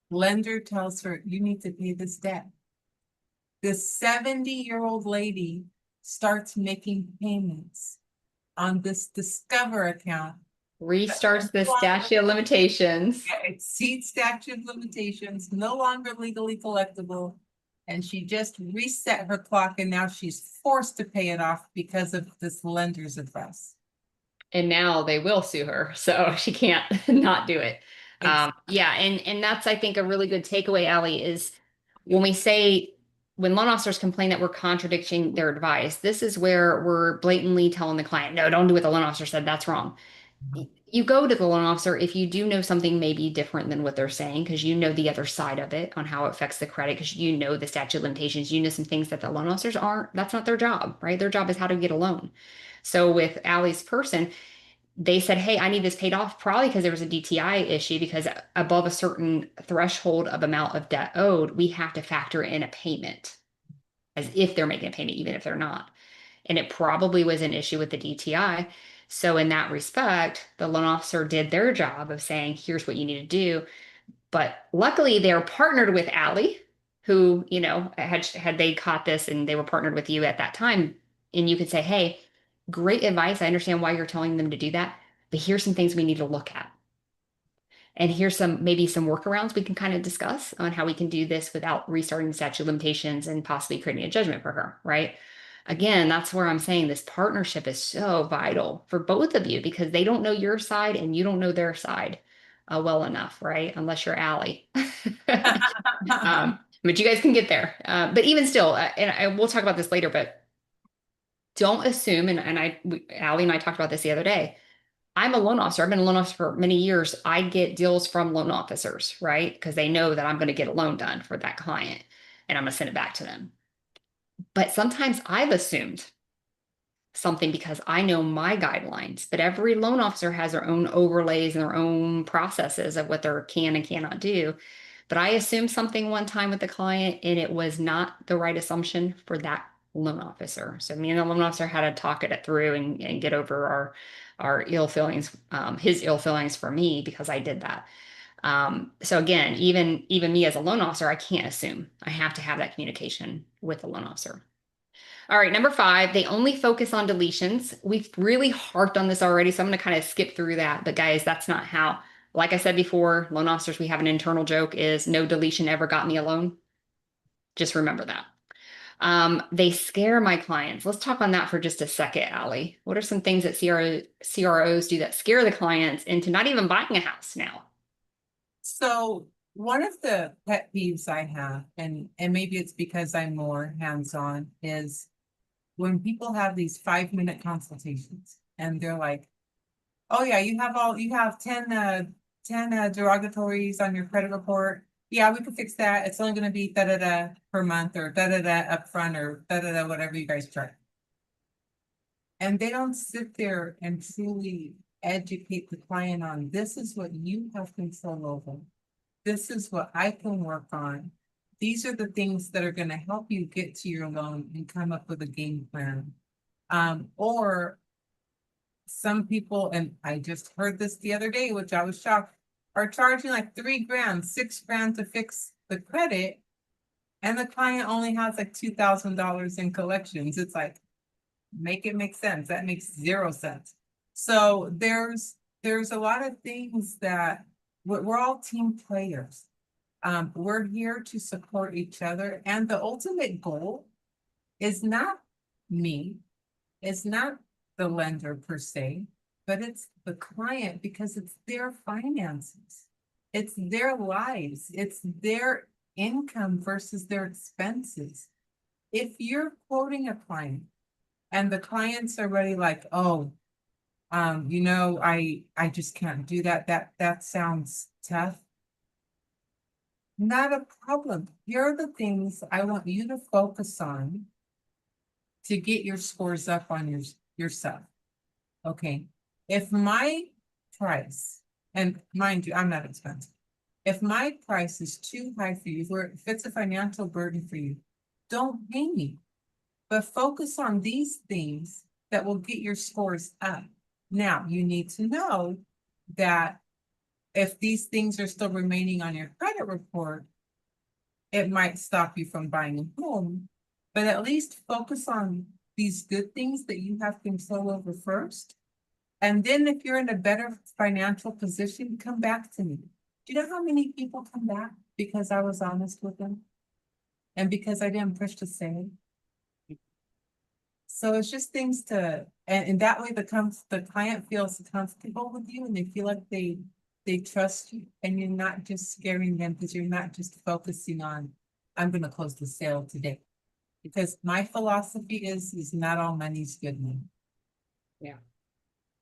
Lender tells her, you need to pay this debt. This 70-year-old lady starts making payments on this Discover account. Restarts the statute of limitations. Exceeds statute of limitations, no longer legally collectible. And she just reset her clock and now she's forced to pay it off because of this lender's advice. And now they will sue her, so she can't not do it. Yeah, and that's I think a really good takeaway, Allie, is when we say when loan officers complain that we're contradicting their advice, this is where we're blatantly telling the client, no, don't do what the loan officer said, that's wrong. You go to the loan officer if you do know something may be different than what they're saying, because you know the other side of it on how it affects the credit, because you know the statute of limitations, you know some things that the loan officers aren't, that's not their job, right? Their job is how to get a loan. So with Allie's person, they said, hey, I need this paid off probably because there was a DTI issue because above a certain threshold of amount of debt owed, we have to factor in a payment as if they're making a payment, even if they're not. And it probably was an issue with the DTI. So in that respect, the loan officer did their job of saying, here's what you need to do. But luckily they're partnered with Allie, who, had they caught this and they were partnered with you at that time, and you could say, hey, great advice. I understand why you're telling them to do that, but here's some things we need to look at. And here's maybe some workarounds we can kind of discuss on how we can do this without restarting the statute of limitations and possibly creating a judgment for her, right? Again, that's where I'm saying this partnership is so vital for both of you because they don't know your side and you don't know their side well enough, right? Unless you're Allie. But you guys can get there. But even still, we'll talk about this later, but don't assume, Allie and I talked about this the other day. I'm a loan officer. I've been a loan officer for many years. I get deals from loan officers, right? Because they know that I'm going to get a loan done for that client and I'm going to send it back to them. But sometimes I've assumed something because I know my guidelines, but every loan officer has their own overlays and their own processes of what they can and cannot do. But I assumed something one time with the client and it was not the right assumption for that loan officer. So me and the loan officer had to talk it through and get over our ill feelings, his ill feelings for me because I did that. So again, even me as a loan officer, I can't assume. I have to have that communication with the loan officer. All right, number 5, they only focus on deletions. We've really harped on this already, so I'm going to kind of skip through that. But guys, that's not how, like I said before, loan officers, we have an internal joke is no deletion ever got me a loan. Just remember that. They scare my clients. Let's talk on that for just a second, Allie. What are some things that CROs do that scare the clients into not even buying a house now? So one of the pet peeves I have, and maybe it's because I'm more hands-on, is when people have these 5-minute consultations and they're like, oh yeah, you have 10 derogatories on your credit report. Yeah, we can fix that. It's only gonna be da-da-da per month or da-da-da upfront or da-da-da, whatever you guys charge. And they don't sit there and truly educate the client on this is what you have control over. This is what I can work on. These are the things that are going to help you get to your loan and come up with a game plan. Or some people, and I just heard this the other day, which I was shocked, are charging like 3 grand, 6 grand to fix the credit, and the client only has like $2,000 in collections. It's like, make it make sense. That makes zero sense. So there's a lot of things that we're all team players. We're here to support each other, and the ultimate goal is not me, it's not the lender per se, but it's the client because it's their finances, it's their lives, it's their income versus their expenses. If you're quoting a client and the client's already like, oh, I just can't do that. That sounds tough. Not a problem. Here are the things I want you to focus on to get your scores up on yourself. Okay. If my price, and mind you, I'm not expensive. If my price is too high for you, where if it's a financial burden for you, don't pay me. But focus on these things that will get your scores up. Now, you need to know that if these things are still remaining on your credit report, it might stop you from buying a home. But at least focus on these good things that you have control over first. And then if you're in a better financial position, come back to me. Do you know how many people come back because I was honest with them? And because I didn't push to sale? So it's just things to, and that way the client feels comfortable with you and they feel like they trust you and you're not just scaring them because you're not just focusing on, I'm gonna close the sale today. Because my philosophy is not all money's good money. Yeah.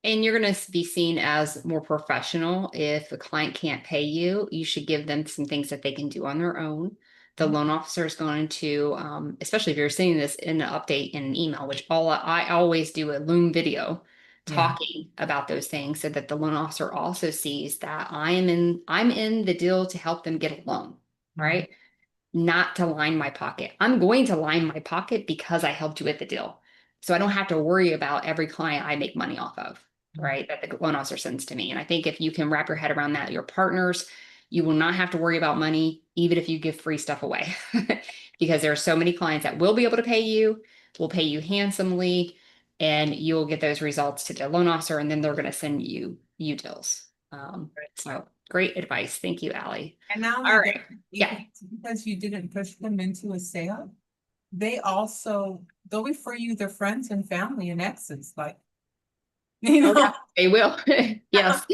And you're going to be seen as more professional. If a client can't pay you, you should give them some things that they can do on their own. The loan officer is going to, especially if you're seeing this in an update in an email, which I always do a Loom video Yeah. talking about those things so that the loan officer also sees that I'm in the deal to help them get a loan, Mhm. right? Not to line my pocket. I'm going to line my pocket because I helped you with the deal. So I don't have to worry about every client I make money off of, Mhm. right? That the loan officer sends to me. And I think if you can wrap your head around that, your partners, you will not have to worry about money, even if you give free stuff away. Because there are so many clients that will be able to pay you, will pay you handsomely, and you'll get those results to the loan officer, and then they're going to send you deals. So great advice. Thank you, Allie. And not All only that, right. Yeah. even because you didn't push them into a sale, they'll refer you their friends and family and exes, like, you Oh yeah, know. they will. Yes.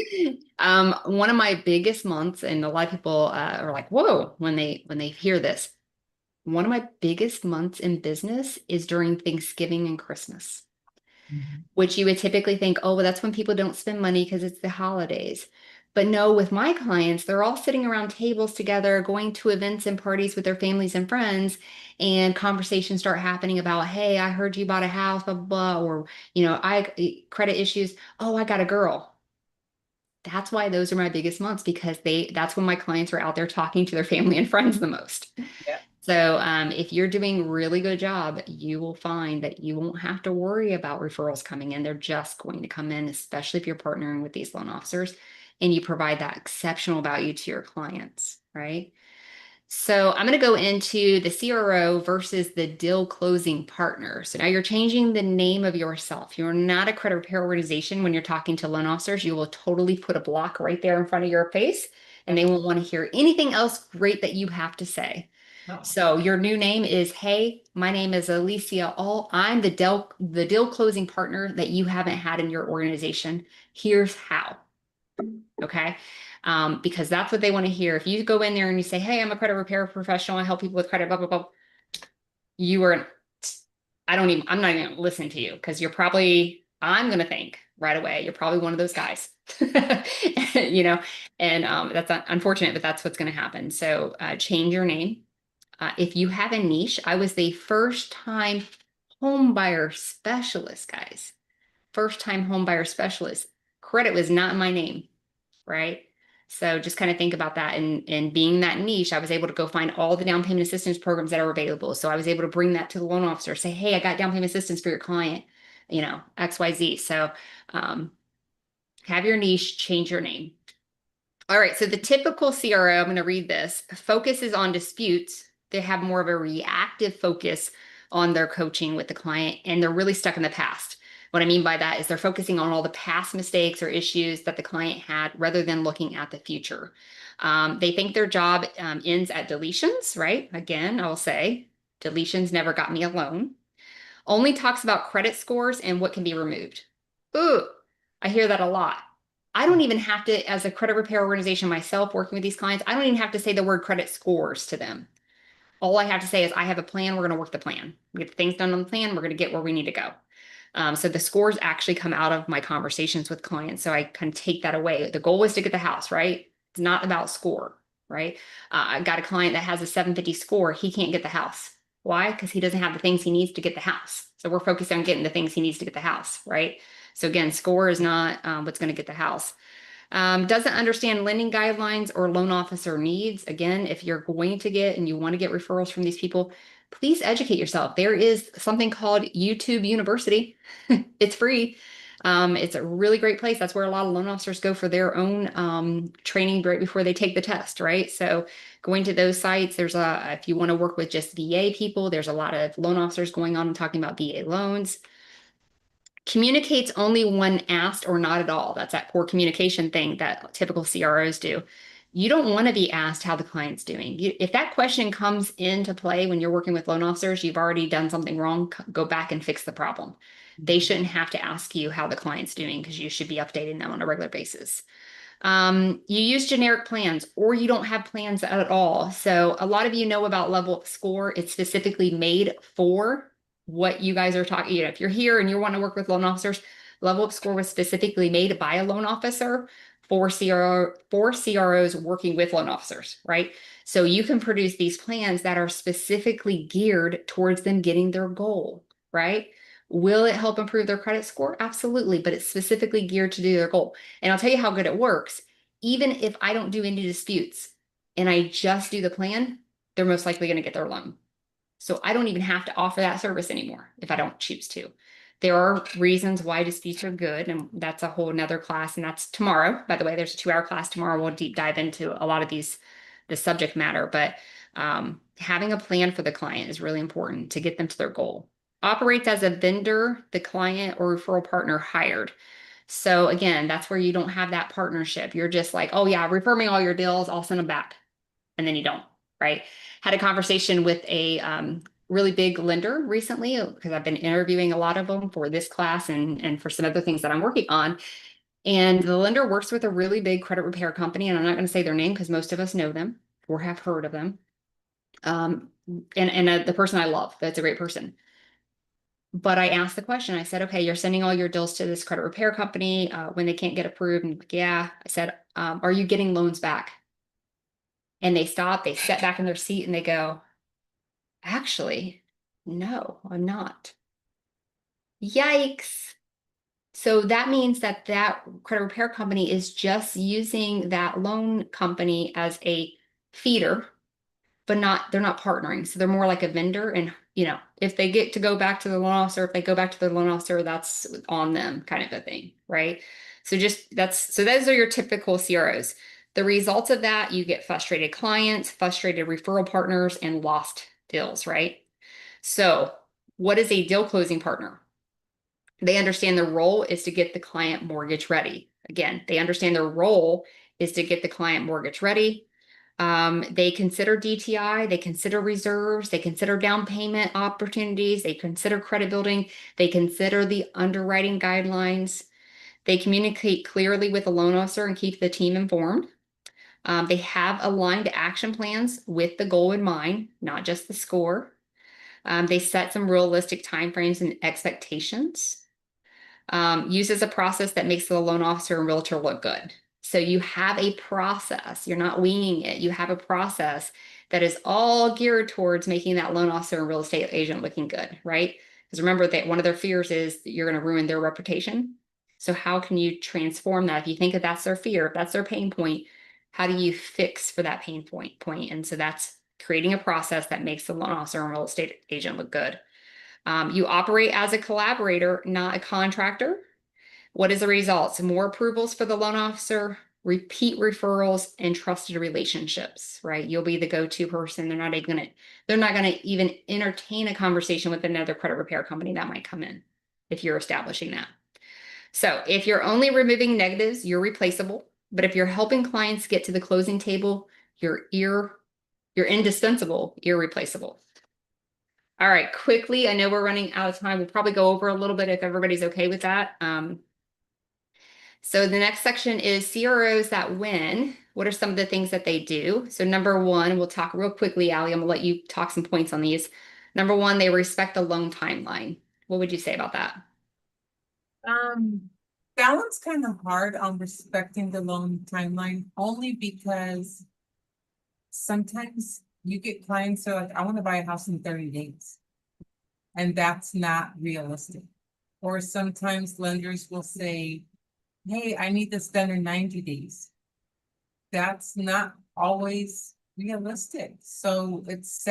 One of my biggest months, and a lot of people are like, whoa, when they hear this. One of my biggest months in business is during Thanksgiving and Christmas, Mhm. which you would typically think, oh, well, that's when people don't spend money because it's the holidays. But no, with my clients, they're all sitting around tables together, going to events and parties with their families and friends, and conversations start happening about, hey, I heard you bought a house, blah, blah, blah, or, I credit issues. Oh, I got a girl. That's why those are my biggest months because that's when my clients are out there talking to their family and friends the most. Yeah. So if you're doing a really good job, you will find that you won't have to worry about referrals coming in. They're just going to come in, especially if you're partnering with these loan officers and you provide that exceptional value to your clients, right? So I'm going to go into the CRO versus the deal closing partner. So now you're changing the name of yourself. You're not a credit repair organization when you're talking to loan officers. You will totally put a block right there in front of your face, and they won't want to hear anything else great that you have to say. No. So your new name is, hey, my name is Alicia All. I'm the deal closing partner that you haven't had in your organization. Here's how. Okay. Because that's what they want to hear. If you go in there and you say, hey, I'm a credit repair professional, I help people with credit, blah, blah, blah, you are, I'm not even listening to you because I'm going to think right away, you're probably one of those guys, you know, and that's unfortunate, but that's what's going to happen. So change your name. If you have a niche, I was the first time home buyer specialist, guys. first time home buyer specialist. Credit was not in my name, right? So just kind of think about that. And being that niche, I was able to go find all the down payment assistance programs that are available. So I was able to bring that to the loan officer, say, hey, I got down payment assistance for your client, XYZ. So um, have your niche, change your name. All right, so the typical CRO, I'm going to read this, focuses on disputes. They have more of a reactive focus on their coaching with the client, and they're really stuck in the past. What I mean by that is they're focusing on all the past mistakes or issues that the client had rather than looking at the future. They think their job ends at deletions, right? Again, I'll say deletions never got me a loan. Only talks about credit scores and what can be removed. Ooh, I hear that a lot. I don't even have to, as a credit repair organization myself, working with these clients, I don't even have to say the word credit scores to them. All I have to say is, I have a plan. We're going to work the plan. We get the things done on the plan. We're going to get where we need to go. So the scores actually come out of my conversations with clients. So I can take that away. The goal is to get the house, right? It's not about score, right? I got a client that has a 750 score. He can't get the house. Why? Because he doesn't have the things he needs to get the house. So we're focused on getting the things he needs to get the house, right? So again, score is not what's going to get the house. Doesn't understand lending guidelines or loan officer needs. Again, if you're going to get and you want to get referrals from these people, please educate yourself. There is something called YouTube University. It's free. It's a really great place. That's where a lot of loan officers go for their own training right before they take the test, right? So going to those sites, if you want to work with just VA people, there's a lot of loan officers going on and talking about VA loans. Communicates only when asked or not at all. That's that poor communication thing that typical CROs do. You don't want to be asked how the client's doing. If that question comes into play when you're working with loan officers, you've already done something wrong. Go back and fix the problem. They shouldn't have to ask you how the client's doing because you should be updating them on a regular basis. You use generic plans or you don't have plans at all. So a lot of you know about Level Up Score. It's specifically made for what you guys are talking. If you're here and you want to work with loan officers, Level Up Score was specifically made by a loan officer for CROs working with loan officers, right? So you can produce these plans that are specifically geared towards them getting their goal, right? Will it help improve their credit score? Absolutely, but it's specifically geared to do their goal. And I'll tell you how good it works. Even if I don't do any disputes and I just do the plan, they're most likely going to get their loan. So I don't even have to offer that service anymore if I don't choose to. There are reasons why disputes are good, and that's a whole nother class, and that's tomorrow. By the way, there's a 2-hour class tomorrow. We'll deep dive into a lot of the subject matter, but having a plan for the client is really important to get them to their goal. Operates as a vendor, the client or referral partner hired. So again, that's where you don't have that partnership. You're just like, oh yeah, refer me all your deals, I'll send them back. And then you don't, right? Had a conversation with a really big lender recently because I've been interviewing a lot of them for this class and for some other things that I'm working on. And the lender works with a really big credit repair company, and I'm not going to say their name because most of us know them or have heard of them. The person I love, that's a great person. But I asked the question, I said, okay, you're sending all your deals to this credit repair company when they can't get approved. And like, yeah, I said, are you getting loans back? And they stop, they sit back in their seat and they go, actually, no, I'm not. Yikes. So that means that credit repair company is just using that loan company as a feeder, but they're not partnering. So they're more like a vendor. And, if they get to go back to the loan officer, if they go back to the loan officer, that's on them kind of a thing, right? So those are your typical CROs. The results of that, you get frustrated clients, frustrated referral partners, and lost deals, right? So what is a deal closing partner? They understand their role is to get the client mortgage ready. Again, they understand their role is to get the client mortgage ready. They consider DTI, they consider reserves, they consider down payment opportunities, they consider credit building, they consider the underwriting guidelines. They communicate clearly with the loan officer and keep the team informed. They have aligned action plans with the goal in mind, not just the score. They set some realistic timeframes and expectations. Uses a process that makes the loan officer and realtor look good. So you have a process. You're not winging it. You have a process that is all geared towards making that loan officer and real estate agent looking good, right? Because remember that one of their fears is that you're going to ruin their reputation. So how can you transform that? If you think that that's their fear, if that's their pain point, how do you fix for that pain point? And so that's creating a process that makes the loan officer and real estate agent look good. You operate as a collaborator, not a contractor. What is the results? More approvals for the loan officer, repeat referrals, and trusted relationships, right? You'll be the go-to person. They're not gonna even entertain a conversation with another credit repair company that might come in if you're establishing that. So if you're only removing negatives, you're replaceable. But if you're helping clients get to the closing table, you're indispensable, irreplaceable. All right, quickly, I know we're running out of time. We'll probably go over a little bit if everybody's okay with that. So the next section is CROs that win. What are some of the things that they do? So number one, we'll talk real quickly, Allie. I'm gonna let you talk some points on these. Number one, they respect the loan timeline. What would you say about that? Um, that one's kind of hard on respecting the loan timeline, only because sometimes you get clients who are like, I want to buy a house in 30 days. And that's not realistic. Or sometimes lenders will say, hey, I need this done in 90 days. That's not always realistic. So it's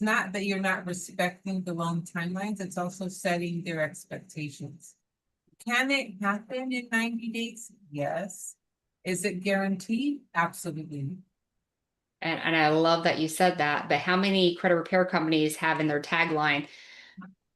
not that you're not respecting the loan timelines, it's also setting their expectations. Can it happen in 90 days? Yes. Is it guaranteed? Absolutely. And I love that you said that, but how many credit repair companies have in their tagline,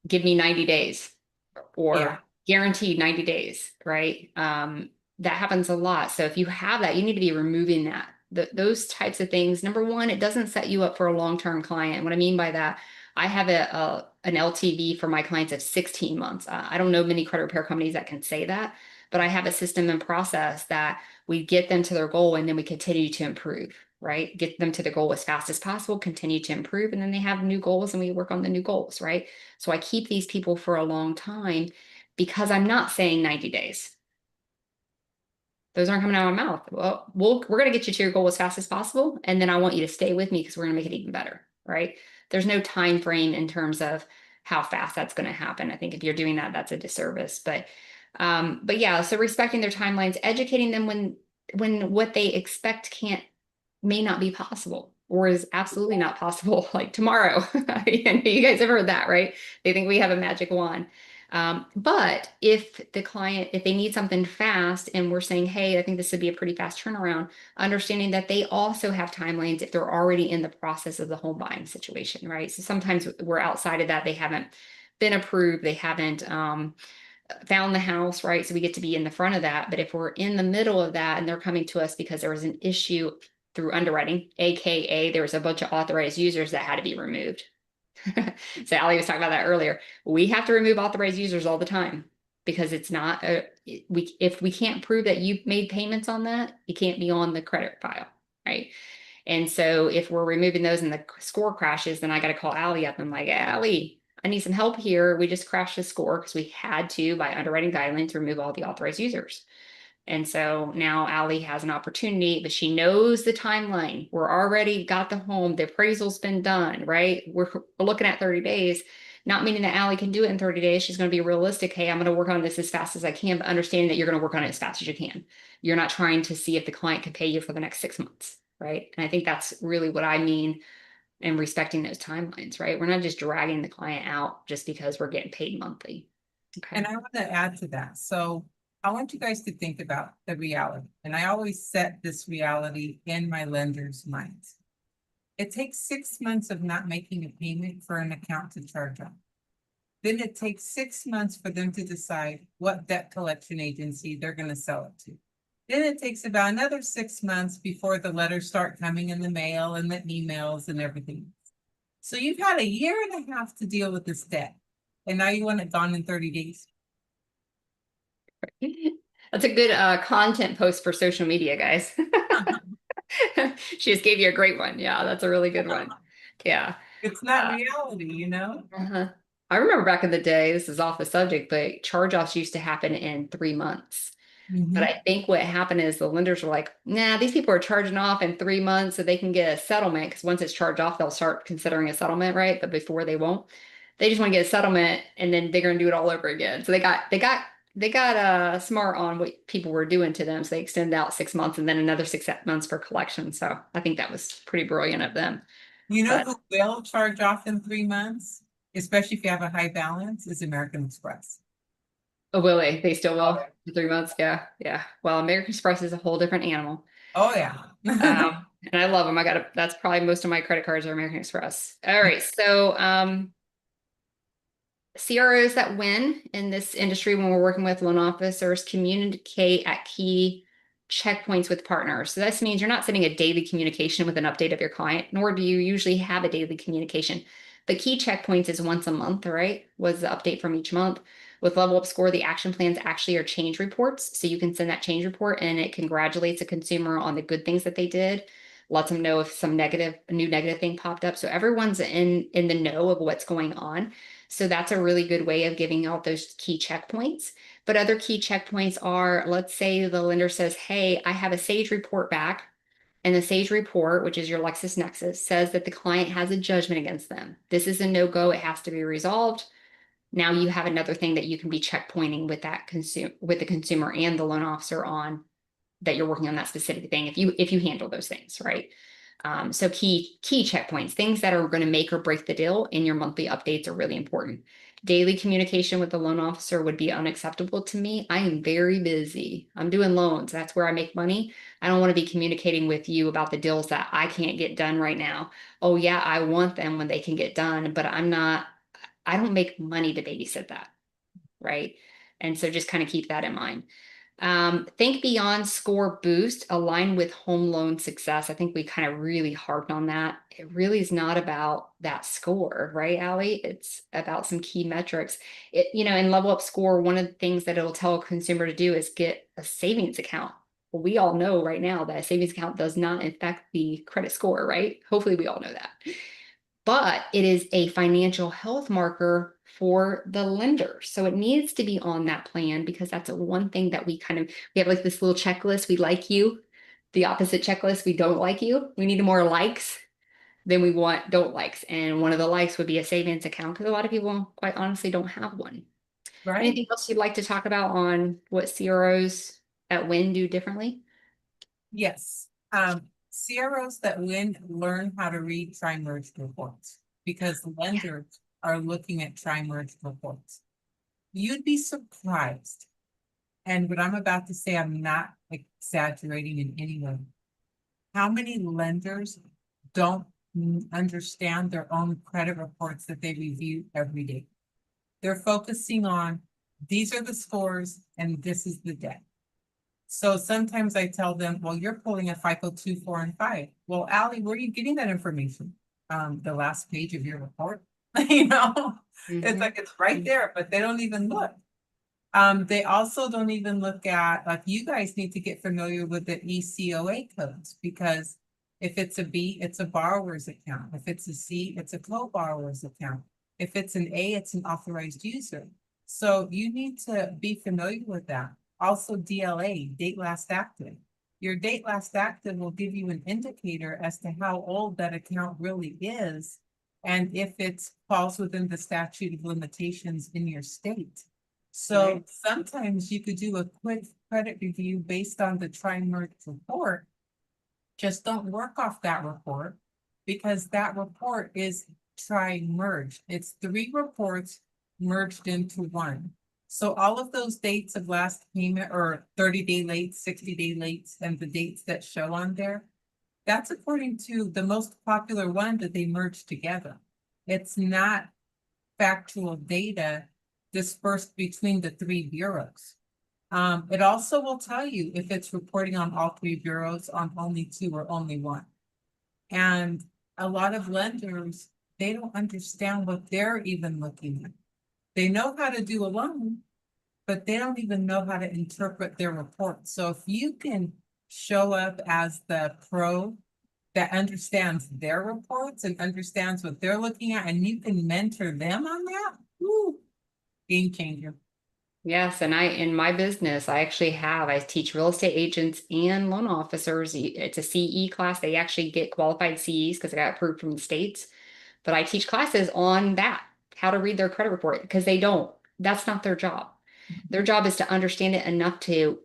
give me 90 days Yeah. or guaranteed 90 days, right? That happens a lot. So if you have that, you need to be removing that. Those types of things. Number one, it doesn't set you up for a long-term client. What I mean by that, I have an LTV for my clients of 16 months. I don't know many credit repair companies that can say that, but I have a system and process that we get them to their goal and then we continue to improve, right? Get them to the goal as fast as possible, continue to improve, and then they have new goals and we work on the new goals, right? So I keep these people for a long time because I'm not saying 90 days. Those aren't coming out of my mouth. Well, we're going to get you to your goal as fast as possible. And then I want you to stay with me because we're going to make it even better, right? There's no time frame in terms of how fast that's going to happen. I think if you're doing that, that's a disservice. But yeah, so respecting their timelines, educating them when what they expect may not be possible or is absolutely not possible, like tomorrow. I mean, you guys have heard that, right? They think we have a magic wand. But if if they need something fast and we're saying, hey, I think this would be a pretty fast turnaround, understanding that they also have timelines if they're already in the process of the home buying situation, right? So sometimes we're outside of that. They haven't been approved. They haven't found the house, right? So we get to be in the front of that. But if we're in the middle of that and they're coming to us because there was an issue through underwriting, AKA there was a bunch of authorized users that had to be removed. So Ali was talking about that earlier. We have to remove authorized users all the time because it's not if we can't prove that you made payments on that, you can't be on the credit file, right? And so if we're removing those and the score crashes, then I got to call Allie up. I'm like, Allie, I need some help here. We just crashed the score because we had to, by underwriting guidelines, remove all the authorized users. And so now Allie has an opportunity, but she knows the timeline. We're already got the home, the appraisal's been done, right? We're looking at 30 days, not meaning that Allie can do it in 30 days. She's going to be realistic. Hey, I'm going to work on this as fast as I can, but understanding that you're going to work on it as fast as you can. You're not trying to see if the client can pay you for the next 6 months, right? And I think that's really what I mean in respecting those timelines, right? We're not just dragging the client out just because we're getting paid monthly. And Okay. I want to add to that. So I want you guys to think about the reality. And I always set this reality in my lender's minds. It takes 6 months of not making a payment for an account to charge off. Then it takes 6 months for them to decide what debt collection agency they're going to sell it to. Then it takes about another 6 months before the letters start coming in the mail and the emails and everything. So you've had a year and a half to deal with this debt. And now you want it gone in 30 days. That's a good content post for social media, guys. She just gave you a great one. Yeah, that's a really good one. Yeah. It's not Uh, reality, you know? uh-huh. I remember back in the day, this is off the subject, but charge-offs used to happen in 3 months. But Mhm. I think what happened is the lenders were like, nah, these people are charging off in 3 months so they can get a settlement because once it's charged off, they'll start considering a settlement, right? But before they won't. They just want to get a settlement and then they're going to do it all over again. So they got smart on what people were doing to them. So they extended out 6 months and then another 6 months for collection. So I think that was pretty brilliant of them. You know But who will charge off in 3 months, especially if you have a high balance, is American Express. oh, will they? They still Oh, will? yeah. 3 months? Yeah. Yeah. Well, American Express is a whole different animal. Oh, yeah. And I love them. That's probably most of my credit cards are American Express. All right. So, CROs that win in this industry when we're working with loan officers communicate at key checkpoints with partners. So this means you're not sending a daily communication with an update of your client, nor do you usually have a daily communication. The key checkpoints is once a month, right? Was the update from each month. With Level Up Score, the action plans actually are change reports. So you can send that change report and it congratulates a consumer on the good things that they did, lets them know if a new negative thing popped up. So everyone's in the know of what's going on. So that's a really good way of giving out those key checkpoints. But other key checkpoints are, let's say the lender says, hey, I have a Sage report back. And the Sage report, which is your LexisNexis, says that the client has a judgment against them. This is a no-go. It has to be resolved. Now you have another thing that you can be checkpointing with the consumer and the loan officer on that you're working on that specific thing if you handle those things, right? So key checkpoints, things that are going to make or break the deal in your monthly updates are really important. Daily communication with the loan officer would be unacceptable to me. I am very busy. I'm doing loans. That's where I make money. I don't want to be communicating with you about the deals that I can't get done right now. Oh yeah, I want them when they can get done, but I don't make money to babysit that, right? And so just kind of keep that in mind. Think beyond score boost, align with home loan success. I think we kind of really harped on that. It really is not about that score, right, Allie? It's about some key metrics. In Level Up Score, one of the things that it'll tell a consumer to do is get a savings account. Well, we all know right now that a savings account does not affect the credit score, right? Hopefully, we all know that, but it is a financial health marker for the lender. So it needs to be on that plan because that's one thing that we have like this little checklist. We like you. The opposite checklist, we don't like you. We need more likes than we want don't likes. And one of the likes would be a savings account because a lot of people, quite honestly, don't have one. Right? Anything else you'd like to talk about on what CROs at Win do differently? Yes. CROs that win learn how to read tri-merged reports because Yeah. lenders are looking at tri-merged reports. You'd be surprised. And what I'm about to say, I'm not exaggerating in any way. How many lenders don't understand their own credit reports that they review every day? They're focusing on these are the scores and this is the debt. So sometimes I tell them, well, you're pulling a FICO 2, 4, and 5. Well, Allie, where are you getting that information? The last page of your report. You know, it's Mhm. like it's right there, but they don't even look. They also don't even look at, like, you guys need to get familiar with the ECOA codes because if it's a B, it's a borrower's account. If it's a C, it's a co-borrower's account. If it's an A, it's an authorized user. So you need to be familiar with that. Also, DLA, date last active. Your date last active will give you an indicator as to how old that account really is and if it falls within the statute of limitations in your state. So Right. sometimes you could do a quick credit review based on the tri-merge report. Just don't work off that report because that report is tri-merged. It's 3 reports merged into one. So all of those dates of last payment or 30-day late, 60-day late, and the dates that show on there, that's according to the most popular one that they merged together. It's not factual data dispersed between the 3 bureaus. It also will tell you if it's reporting on all 3 bureaus, on only 2, or only 1. And a lot of lenders, they don't understand what they're even looking at. They know how to do a loan, but they don't even know how to interpret their report. So if you can show up as the pro that understands their reports and understands what they're looking at, and you can mentor them on that, woo, game changer. Yes, and in my business, I teach real estate agents and loan officers. It's a CE class. They actually get qualified CEs because I got approved from the states. But I teach classes on that how to read their credit report because they don't. That's not their job. Their job is to understand it enough to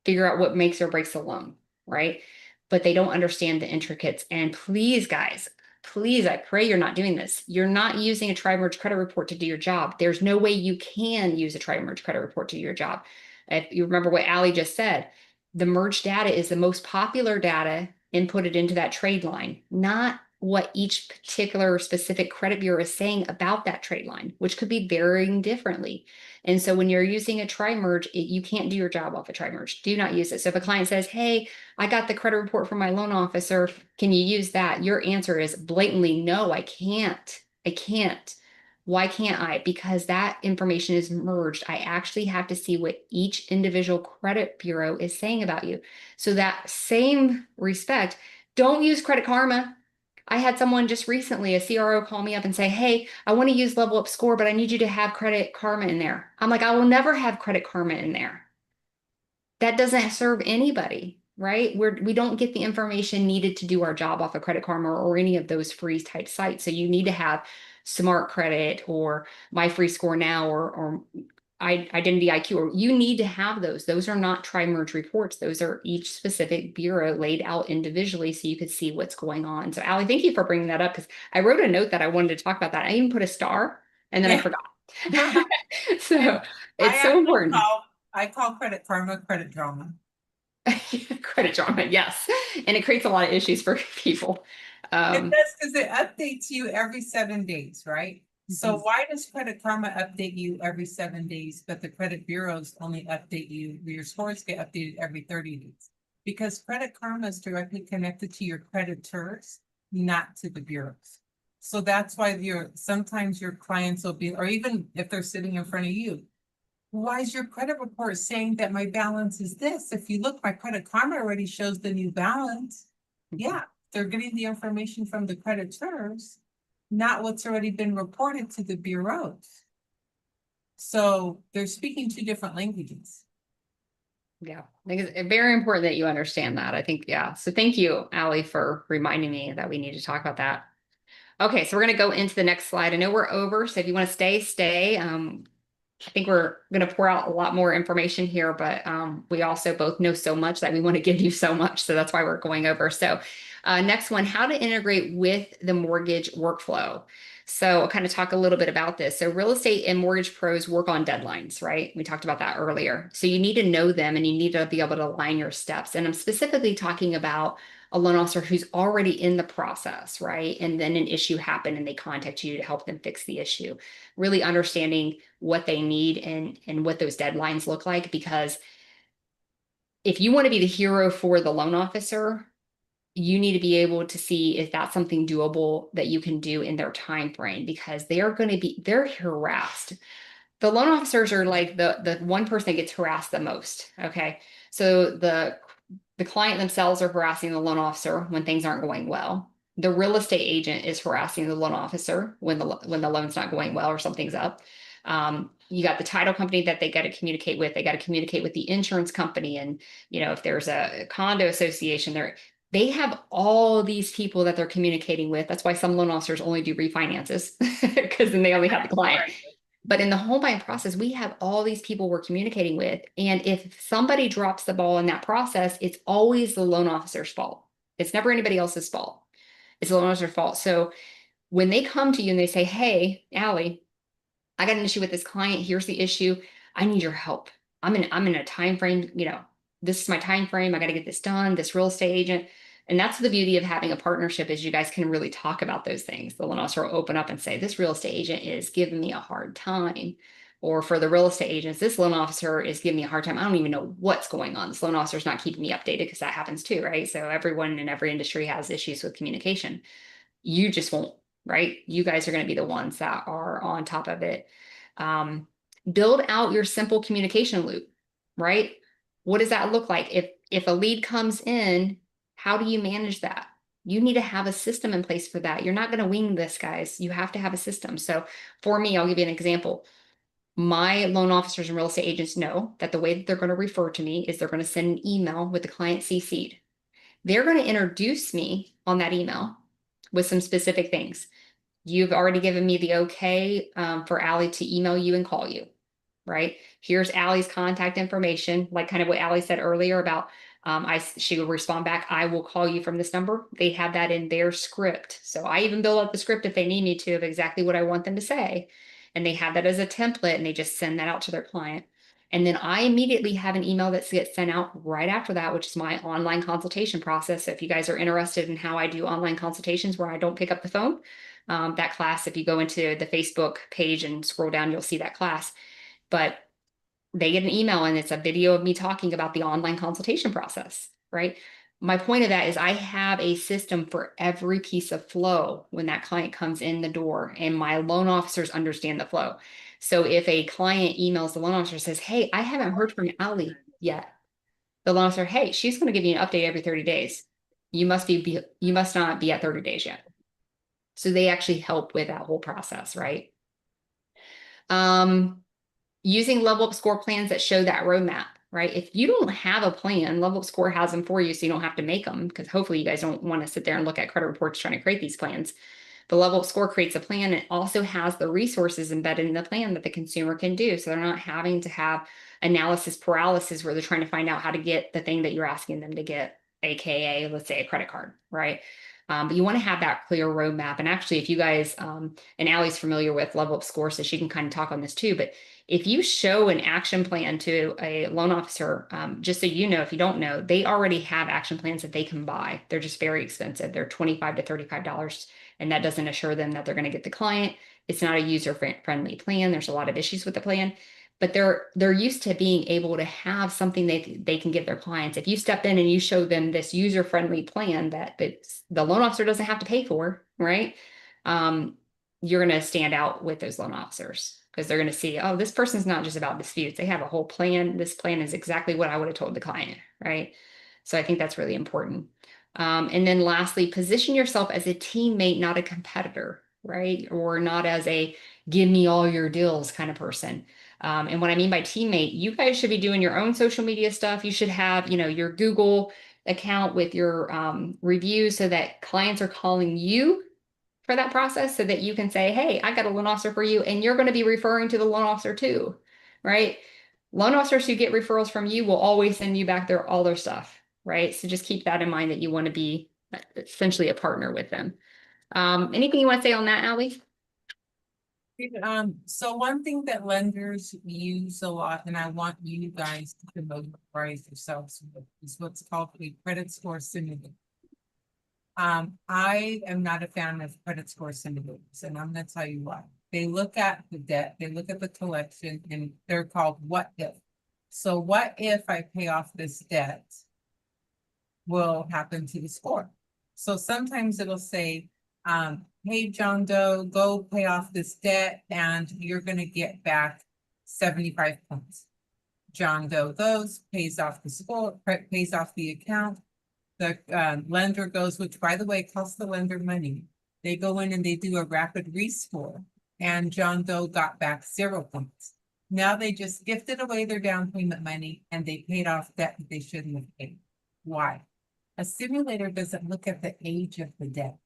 figure out what makes or breaks the loan, right? But they don't understand the intricates. And please, guys, please, I pray you're not doing this. You're not using a tri-merge credit report to do your job. There's no way you can use a tri-merge credit report to do your job. If you remember what Allie just said, the merge data is the most popular data inputted into that trade line, not what each particular specific credit bureau is saying about that trade line, which could be varying differently. And so when you're using a tri-merge, you can't do your job off a tri-merge. Do not use it. So if a client says, hey, I got the credit report from my loan officer, can you use that? Your answer is blatantly, no, I can't. I can't. Why can't I? Because that information is merged. I actually have to see what each individual credit bureau is saying about you. So that same respect, don't use Credit Karma. I had someone just recently, a CRO, call me up and say, hey, I want to use Level Up Score, but I need you to have Credit Karma in there. I'm like, I will never have Credit Karma in there. That doesn't serve anybody, right? We don't get the information needed to do our job off of Credit Karma or any of those free type sites. So you need to have Smart Credit or My Free Score Now or Identity IQ, or you need to have those. Those are not tri-merge reports. Those are each specific bureau laid out individually so you could see what's going on. So Allie, thank you for bringing that up because I wrote a note that I wanted to talk about that. I even put a star and then I Yeah. forgot. So I it's so actually important. call I call Credit Karma credit drama. Credit drama, yes. And it creates a lot of issues for people. It Um, does because it updates you every 7 days, right? So mhm. why does Credit Karma update you every 7 days, but the credit bureaus only update you, your scores get updated every 30 days? Because Credit Karma is directly connected to your creditors, not to the bureaus. So that's why sometimes your clients will be, or even if they're sitting in front of you, why is your credit report saying that my balance is this? If you look, my Credit Karma already shows the new balance. Yeah, they're getting the information from the creditors, not what's already been reported to the bureaus. So they're speaking two different languages. Yeah, I think it's very important that you understand that. I think, yeah. So thank you, Allie, for reminding me that we need to talk about that. Okay, so we're going to go into the next slide. I know we're over, so if you want to stay, stay. I think we're going to pour out a lot more information here, but we also both know so much that we want to give you so much. So that's why we're going over. So next one, how to integrate with the mortgage workflow. So I'll kind of talk a little bit about this. So real estate and mortgage pros work on deadlines, right? We talked about that earlier. So you need to know them and you need to be able to align your steps. And I'm specifically talking about a loan officer who's already in the process, right? And then an issue happened and they contact you to help them fix the issue. Really understanding what they need and what those deadlines look like. Because if you want to be the hero for the loan officer, you need to be able to see if that's something doable that you can do in their time frame because they're harassed. The loan officers are like the one person that gets harassed the most. Okay. So the client themselves are harassing the loan officer when things aren't going well. The real estate agent is harassing the loan officer when the loan's not going well or something's up. You got the title company that they got to communicate with. They got to communicate with the insurance company, and if there's a condo association, they have all these people that they're communicating with. That's why some loan officers only do refinances because then they only have the client. Right. But in the home buying process, we have all these people we're communicating with. And if somebody drops the ball in that process, it's always the loan officer's fault. It's never anybody else's fault. It's the loan officer's fault. So when they come to you and they say, hey, Allie, I got an issue with this client. Here's the issue. I need your help. I'm in a time frame, this is my time frame. I got to get this done, this real estate agent. And that's the beauty of having a partnership is you guys can really talk about those things. The loan officer will open up and say, this real estate agent is giving me a hard time. Or for the real estate agents, this loan officer is giving me a hard time. I don't even know what's going on. This loan officer is not keeping me updated because that happens too, right? So everyone in every industry has issues with communication. You just won't, right? You guys are going to be the ones that are on top of it. Um, Build out your simple communication loop, right? What does that look like? If a lead comes in, how do you manage that? You need to have a system in place for that. You're not going to wing this, guys. You have to have a system. So for me, I'll give you an example. My loan officers and real estate agents know that the way that they're going to refer to me is they're going to send an email with the client CC'd. They're going to introduce me on that email with some specific things. You've already given me the okay for Allie to email you and call you, right? Here's Allie's contact information, like kind of what Allie said earlier about she will respond back, I will call you from this number. They have that in their script. So I even build up the script if they need me to of exactly what I want them to say. And they have that as a template and they just send that out to their client. And then I immediately have an email that gets sent out right after that, which is my online consultation process. So if you guys are interested in how I do online consultations where I don't pick up the phone, that class, if you go into the Facebook page and scroll down, you'll see that class. But they get an email and it's a video of me talking about the online consultation process, right? My point of that is I have a system for every piece of flow when that client comes in the door, and my loan officers understand the flow. So if a client emails the loan officer says, hey, I haven't heard from Ali yet. The loan officer, hey, she's going to give you an update every 30 days. You must not be at 30 days yet. So they actually help with that whole process, right? Um, Using level up score plans that show that roadmap, right? If you don't have a plan, level up score has them for you so you don't have to make them, because hopefully you guys don't want to sit there and look at credit reports trying to create these plans. The level up score creates a plan. It also has the resources embedded in the plan that the consumer can do. So they're not having to have analysis paralysis where they're trying to find out how to get the thing that you're asking them to get, AKA, let's say a credit card, right? But you want to have that clear roadmap. And actually, if you guys, and Allie's familiar with level up score, so she can kind of talk on this too, but if you show an action plan to a loan officer, just so you know, if you don't know, they already have action plans that they can buy. They're just very expensive. They're $25 to $35, and that doesn't assure them that they're going to get the client. It's not a user-friendly plan. There's a lot of issues with the plan, but they're used to being able to have something they can give their clients. If you step in and you show them this user-friendly plan that the loan officer doesn't have to pay for, right? You're going to stand out with those loan officers because they're going to see, oh, this person's not just about disputes. They have a whole plan. This plan is exactly what I would have told the client, right? So I think that's really important. And then lastly, position yourself as a teammate, not a competitor, right? Or not as a give me all your deals kind of person. And what I mean by teammate, you guys should be doing your own social media stuff. You should have, your Google account with your reviews so that clients are calling you for that process so that you can say, hey, I got a loan officer for you, and you're going to be referring to the loan officer too, right? Loan officers who get referrals from you will always send you back all their stuff, right? So just keep that in mind that you want to be essentially a partner with them. Anything you want to say on that, Allie? So one thing that lenders use a lot, and I want you guys to familiarize yourselves with, is what's called a credit score simulator. I am not a fan of credit score simulators, and I'm gonna tell you why. They look at the debt, they look at the collection, and they're called what if. So what if I pay off this debt will happen to the score? So sometimes it'll say, hey, John Doe, go pay off this debt and you're gonna get back 75 points. John Doe goes, pays off the score, pays off the account. The lender goes, which by the way, costs the lender money. They go in and they do a rapid rescore, and John Doe got back 0 points. Now they just gifted away their down payment money and they paid off debt that they shouldn't have paid. Why? A simulator doesn't look at the age of the debt.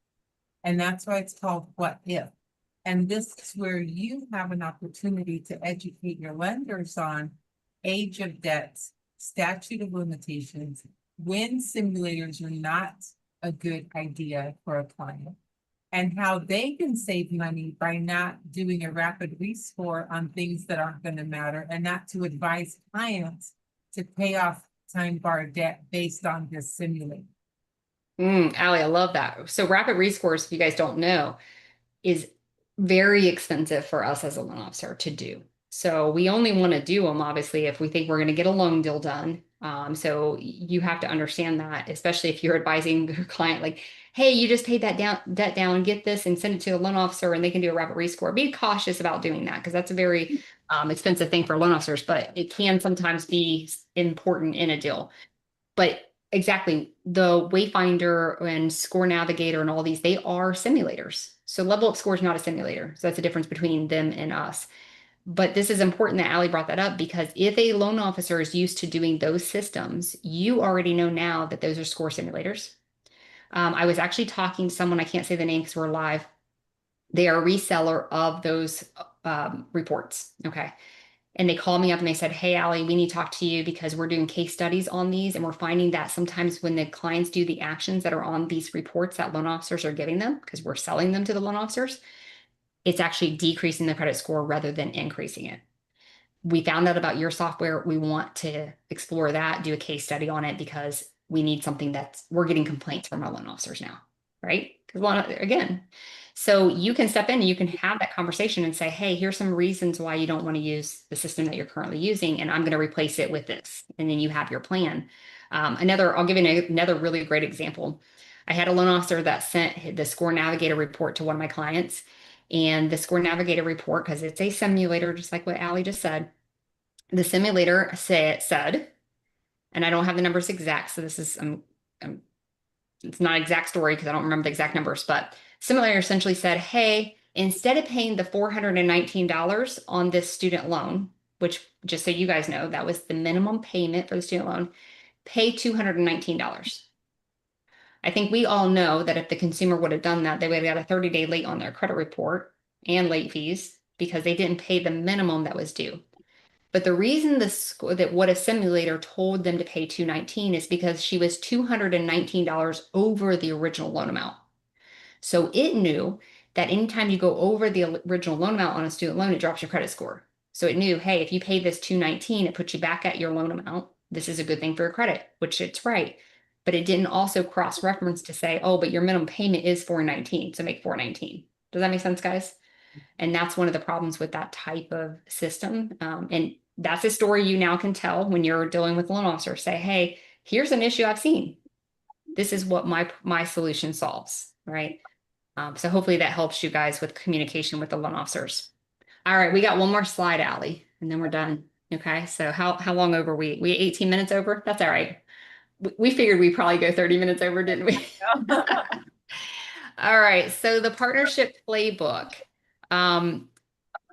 And that's why it's called what if. And this is where you have an opportunity to educate your lenders on age of debts, statute of limitations, when simulators are not a good idea for a client, and how they can save money by not doing a rapid rescore on things that aren't going to matter, and not to advise clients to pay off time bar debt based on this simulator. Allie, I love that. So rapid rescores, if you guys don't know, is very expensive for us as a loan officer to do. So we only want to do them, obviously, if we think we're going to get a loan deal done. So you have to understand that, especially if you're advising your client, like, hey, you just paid that debt down, get this and send it to the loan officer and they can do a rapid rescore. Be cautious about doing that because that's a very expensive thing for loan officers, but it can sometimes be important in a deal. But exactly, the Wayfinder and Score Navigator and all these, they are simulators. So Level Up Score is not a simulator. So that's the difference between them and us. But this is important that Allie brought that up because if a loan officer is used to doing those systems, you already know now that those are score simulators. I was actually talking to someone, I can't say the name because we're live, They are a reseller of those reports. Okay. And they called me up and they said, "Hey, Allie, we need to talk to you because we're doing case studies on these. And we're finding that sometimes when the clients do the actions that are on these reports that loan officers are giving them, because we're selling them to the loan officers, it's actually decreasing the credit score rather than increasing it. We found out about your software. We want to explore that, do a case study on it because we need something that's, we're getting complaints from our loan officers now, right? Because again, so you can step in and you can have that conversation and say, hey, here's some reasons why you don't want to use the system that you're currently using, and I'm going to replace it with this. And then you have your plan. I'll give you another really great example. I had a loan officer that sent the Score Navigator report to one of my clients. And the Score Navigator report, because it's a simulator, just like what Allie just said, the simulator said, and I don't have the numbers exact, so this is it's not an exact story because I don't remember the exact numbers, but simulator essentially said, hey, instead of paying the $419 on this student loan, which just so you guys know, that was the minimum payment for the student loan, pay $219. I think we all know that if the consumer would have done that, they would have got a 30-day late on their credit report and late fees because they didn't pay the minimum that was due. But the reason that what a simulator told them to pay 219 is because she was $219 over the original loan amount. So it knew that anytime you go over the original loan amount on a student loan, it drops your credit score. So it knew, hey, if you pay this 219, it puts you back at your loan amount. This is a good thing for your credit, which it's right. But it didn't also cross-reference to say, oh, but your minimum payment is 419, so make 419. Does that make sense, guys? And that's one of the problems with that type of system. And that's a story you now can tell when you're dealing with a loan officer. Say, hey, here's an issue I've seen. This is what my solution solves, right? So hopefully that helps you guys with communication with the loan officers. All right, we got one more slide, Allie, and then we're done. Okay, so how long over we? We 18 minutes over? That's all right. We figured we'd probably go 30 minutes over, didn't we? All right, so the partnership playbook. Um,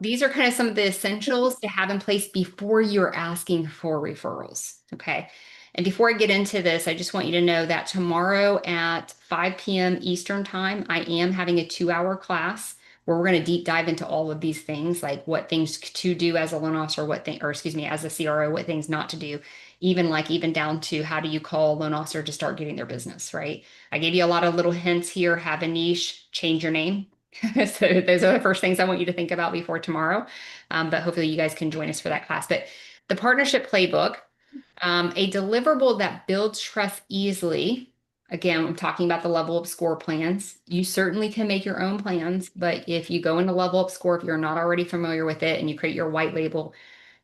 these are kind of some of the essentials to have in place before you're asking for referrals. Okay. And before I get into this, I just want you to know that tomorrow at 5 p.m. Eastern time, I am having a 2-hour class where we're going to deep dive into all of these things, like what things to do as a loan officer, or excuse me, as a CRO, what things not to do, even down to how do you call a loan officer to start getting their business, right? I gave you a lot of little hints here. Have a niche, change your name. So those are the first things I want you to think about before tomorrow. But hopefully you guys can join us for that class. But the partnership playbook, a deliverable that builds trust easily. Again, I'm talking about the level up score plans. You certainly can make your own plans, but if you go into level up score, if you're not already familiar with it and you create your white label,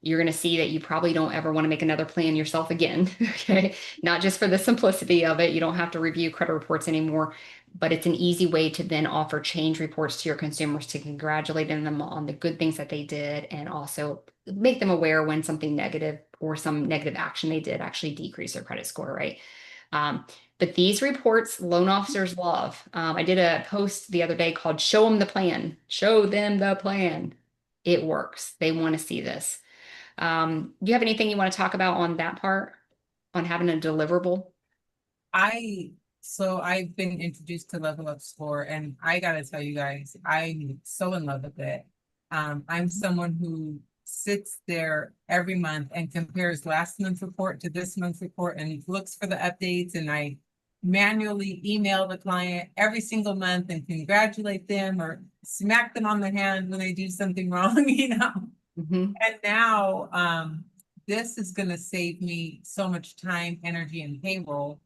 you're going to see that you probably don't ever want to make another plan yourself again. Okay. Not just for the simplicity of it. You don't have to review credit reports anymore, but it's an easy way to then offer change reports to your consumers to congratulate them on the good things that they did and also make them aware when something negative or some negative action they did actually decrease their credit score, right? Um, but these reports, loan officers love. I did a post the other day called Show Them the Plan. Show them the plan. It works. They want to see this. Do you have anything you want to talk about on that part, on having a deliverable? So I've been introduced to Level Up Score, and I gotta tell you guys, I'm so in love with it. I'm someone who sits there every month and compares last month's report to this month's report and looks for the updates, and I manually email the client every single month and congratulate them or smack them on the hand when they do something wrong, you know. Mhm. And now, this is gonna save me so much time, energy, and payroll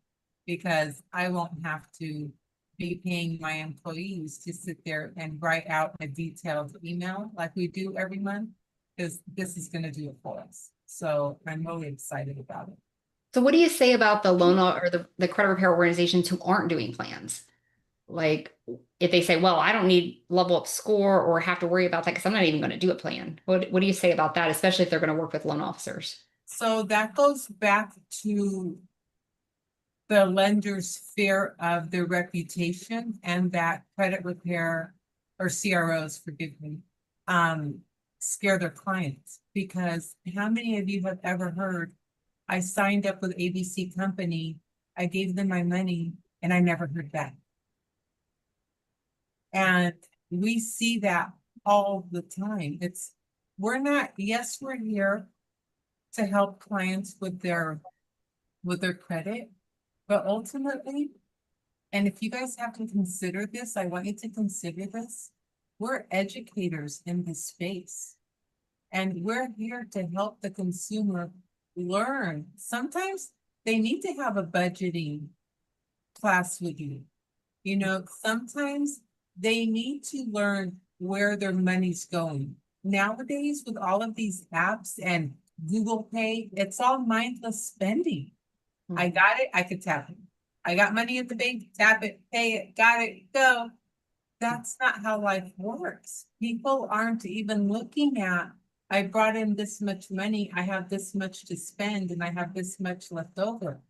because I won't have to be paying my employees to sit there and write out a detailed email like we do every month, because this is gonna do it for us. So I'm really excited about it. So what do you say about the or the credit repair organizations who aren't doing plans? Like if they say, well, I don't need level up score or have to worry about that because I'm not even going to do a plan. What do you say about that, especially if they're going to work with loan officers? So that goes back to the lender's fear of their reputation and that credit repair or CROs, forgive me, scare their clients. Because how many of you have ever heard, I signed up with ABC company, I gave them my money and I never heard back. And We see that all the time. We're not, yes, we're here to help clients with their credit, but ultimately, and if you guys have to consider this, I want you to consider this. We're educators in this space, and we're here to help the consumer learn. Sometimes they need to have a budgeting class with you. You know, sometimes they need to learn where their money's going. Nowadays, with all of these apps and Google Pay, it's all mindless spending. I Mhm. got it, I could tap it. I got money at the bank, tap it, pay it, got it, go. That's not how life works. People aren't even looking at, I brought in this much money, I have this much to spend, and I have this much left over.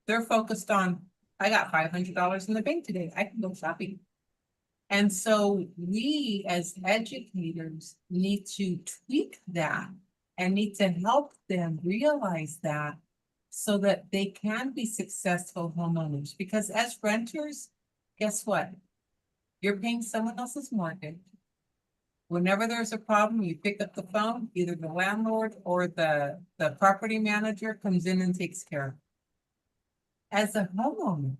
They're focused on, I got $500 in the bank today, I can go shopping. And so we as educators need to tweak that and need to help them realize that so that they can be successful homeowners. Because as renters, guess what? You're paying someone else's mortgage. Whenever there's a problem, you pick up the phone, either the landlord or the property manager comes in and takes care of it. As a homeowner,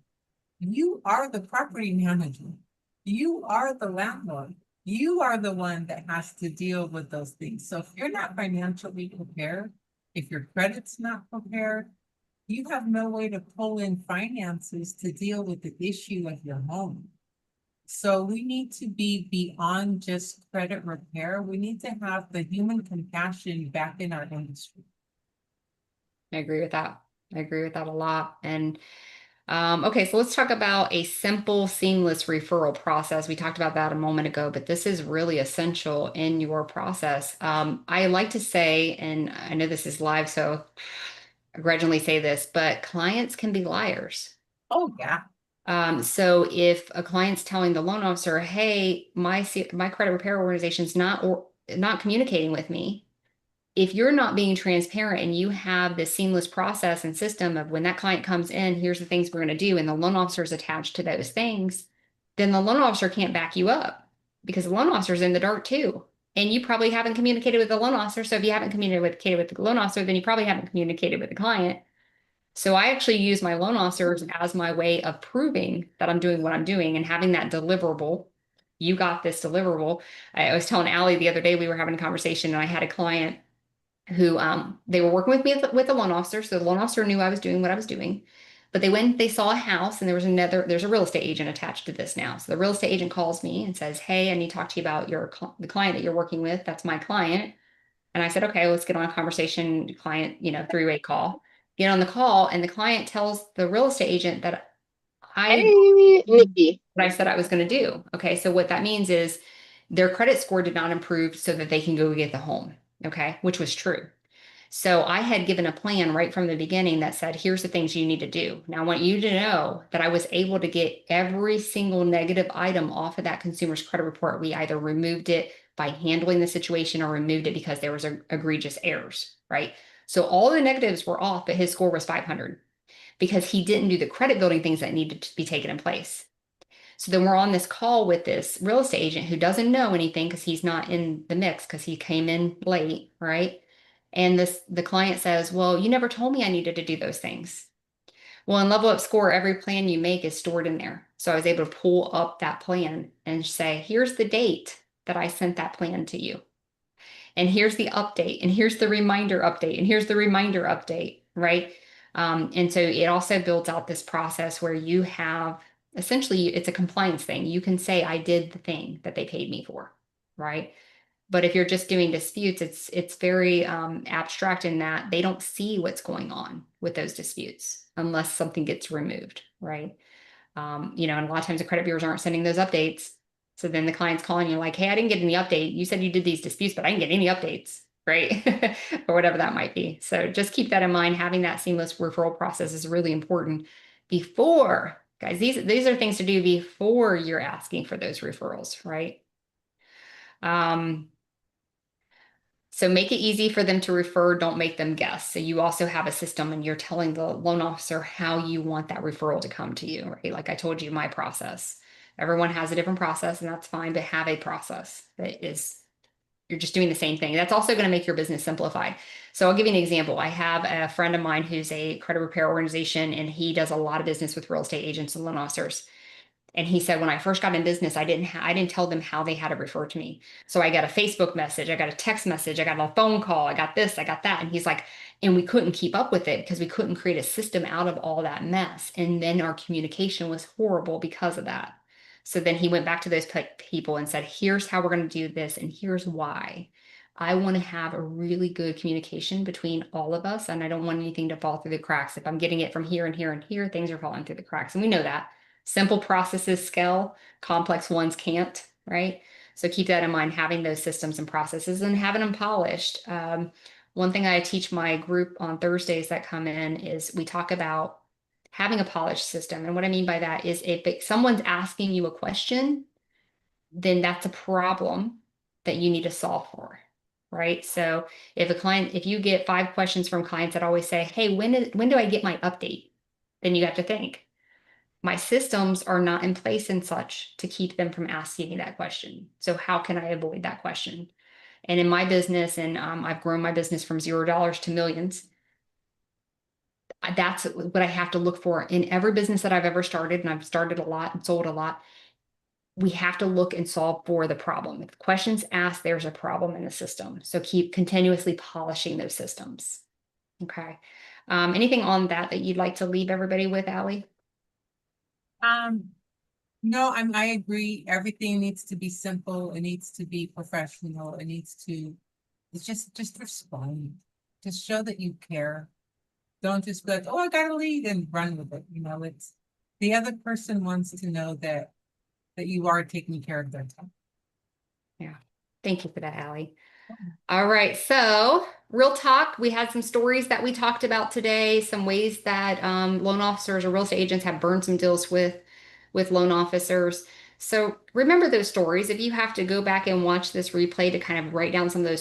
you are the property manager. You are the landlord. You are the one that has to deal with those things. So if you're not financially prepared, if your credit's not prepared, you have no way to pull in finances to deal with the issue of your home. So we need to be beyond just credit repair. We need to have the human compassion back in our industry. I agree with that. I agree with that a lot. And okay, so let's talk about a simple, seamless referral process. We talked about that a moment ago, but this is really essential in your process. I like to say, and I know this is live, so I grudgingly say this, but clients can be liars. Oh, yeah. So if a client's telling the loan officer, "Hey, my credit repair organization's not communicating with me," if you're not being transparent and you have this seamless process and system of when that client comes in, here's the things we're going to do, and the loan officer is attached to those things, then the loan officer can't back you up because the loan officer's in the dark too. And you probably haven't communicated with the loan officer. So if you haven't communicated with the loan officer, then you probably haven't communicated with the client. So I actually use my loan officers as my way of proving that I'm doing what I'm doing and having that deliverable. You got this deliverable. I was telling Allie the other day, we were having a conversation and I had a client who they were working with me with the loan officer. So the loan officer knew I was doing what I was doing. But they went, they saw a house and there's a real estate agent attached to this now. So the real estate agent calls me and says, "Hey, I need to talk to you about the client that you're working with. That's my client." And I said, "Okay, let's get on a conversation, client, three-way call." Get on the call, and the client tells the real estate agent that I Hey, Nikki. what I said I was going to do. Okay, so what that means is their credit score did not improve so that they can go get the home. Okay, which was true. So I had given a plan right from the beginning that said, here's the things you need to do. Now, I want you to know that I was able to get every single negative item off of that consumer's credit report. We either removed it by handling the situation or removed it because there was egregious errors, right? So all the negatives were off, but his score was 500 because he didn't do the credit building things that needed to be taken in place. So then we're on this call with this real estate agent who doesn't know anything because he's not in the mix because he came in late, right? And the client says, "Well, you never told me I needed to do those things." Well, in Level Up Score, every plan you make is stored in there. So I was able to pull up that plan and say, "Here's the date that I sent that plan to you. And here's the update, and here's the reminder update, and here's the reminder update," right? And so it also builds out this process where you have essentially it's a compliance thing. You can say, "I did the thing that they paid me for," right? But if you're just doing disputes, it's very abstract in that they don't see what's going on with those disputes unless something gets removed, right? And a lot of times the credit bureaus aren't sending those updates. So then the client's calling you like, "Hey, I didn't get any update. You said you did these disputes, but I didn't get any updates," right? Or whatever that might be. So just keep that in mind. Having that seamless referral process is really important before, guys, these are things to do before you're asking for those referrals, right? Um, so make it easy for them to refer, don't make them guess. So you also have a system and you're telling the loan officer how you want that referral to come to you, right? Like I told you, my process. Everyone has a different process, and that's fine, but have a process that is you're just doing the same thing. That's also going to make your business simplified. So I'll give you an example. I have a friend of mine who's a credit repair organization, and he does a lot of business with real estate agents and loan officers. And he said, when I first got in business, I didn't tell them how they had to refer to me. So I got a Facebook message, I got a text message, I got a phone call, I got this, I got that. And he's like, and we couldn't keep up with it because we couldn't create a system out of all that mess. And then our communication was horrible because of that. So then he went back to those people and said, here's how we're going to do this, and here's why. I want to have a really good communication between all of us, and I don't want anything to fall through the cracks. If I'm getting it from here and here and here, things are falling through the cracks. And we know that. Simple processes scale, complex ones can't, right? So keep that in mind, having those systems and processes and having them polished. One thing I teach my group on Thursdays that come in is we talk about having a polished system. And what I mean by that is if someone's asking you a question, then that's a problem that you need to solve for, right? So if you get 5 questions from clients that always say, hey, when do I get my update? Then you have to think, my systems are not in place and such to keep them from asking me that question. So how can I avoid that question? And in my business, and I've grown my business from $0 to millions, that's what I have to look for in every business that I've ever started. And I've started a lot and sold a lot. We have to look and solve for the problem. If the question's asked, there's a problem in the system. So keep continuously polishing those systems. Okay. Anything on that you'd like to leave everybody with, Allie? Um, no, I agree. Everything needs to be simple. It needs to be professional. It's just respond. Just show that you care. Don't just be like, oh, I got a lead and run with it. It's the other person wants to know that you are taking care of their time. Yeah. Thank you for that, Allie. All right, so real talk. We had some stories that we talked about today, some ways that loan officers or real estate agents have burned some deals with loan officers. So remember those stories. If you have to go back and watch this replay to kind of write down some of those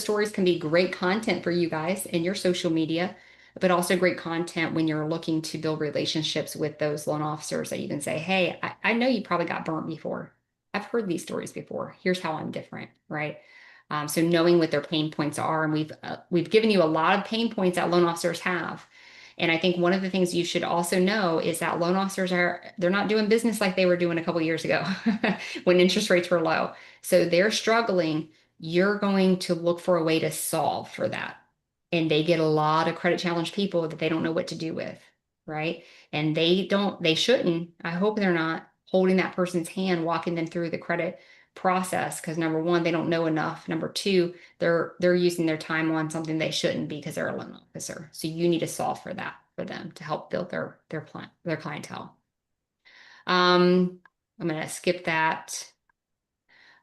stories can be great content for you guys in your social media, but also great content when you're looking to build relationships with those loan officers that you can say, hey, I know you probably got burnt before. I've heard these stories before. Here's how I'm different, right? So knowing what their pain points are, and we've given you a lot of pain points that loan officers have. And I think one of the things you should also know is that loan officers they're not doing business like they were doing a couple years ago when interest rates were low. So they're struggling. You're going to look for a way to solve for that. And they get a lot of credit challenged people that they don't know what to do with, right? And they shouldn't. I hope they're not holding that person's hand, walking them through the credit process because number one, they don't know enough. Number two, they're using their time on something they shouldn't because they're a loan officer. So you need to solve for that for them to help build their clientele. I'm gonna skip that.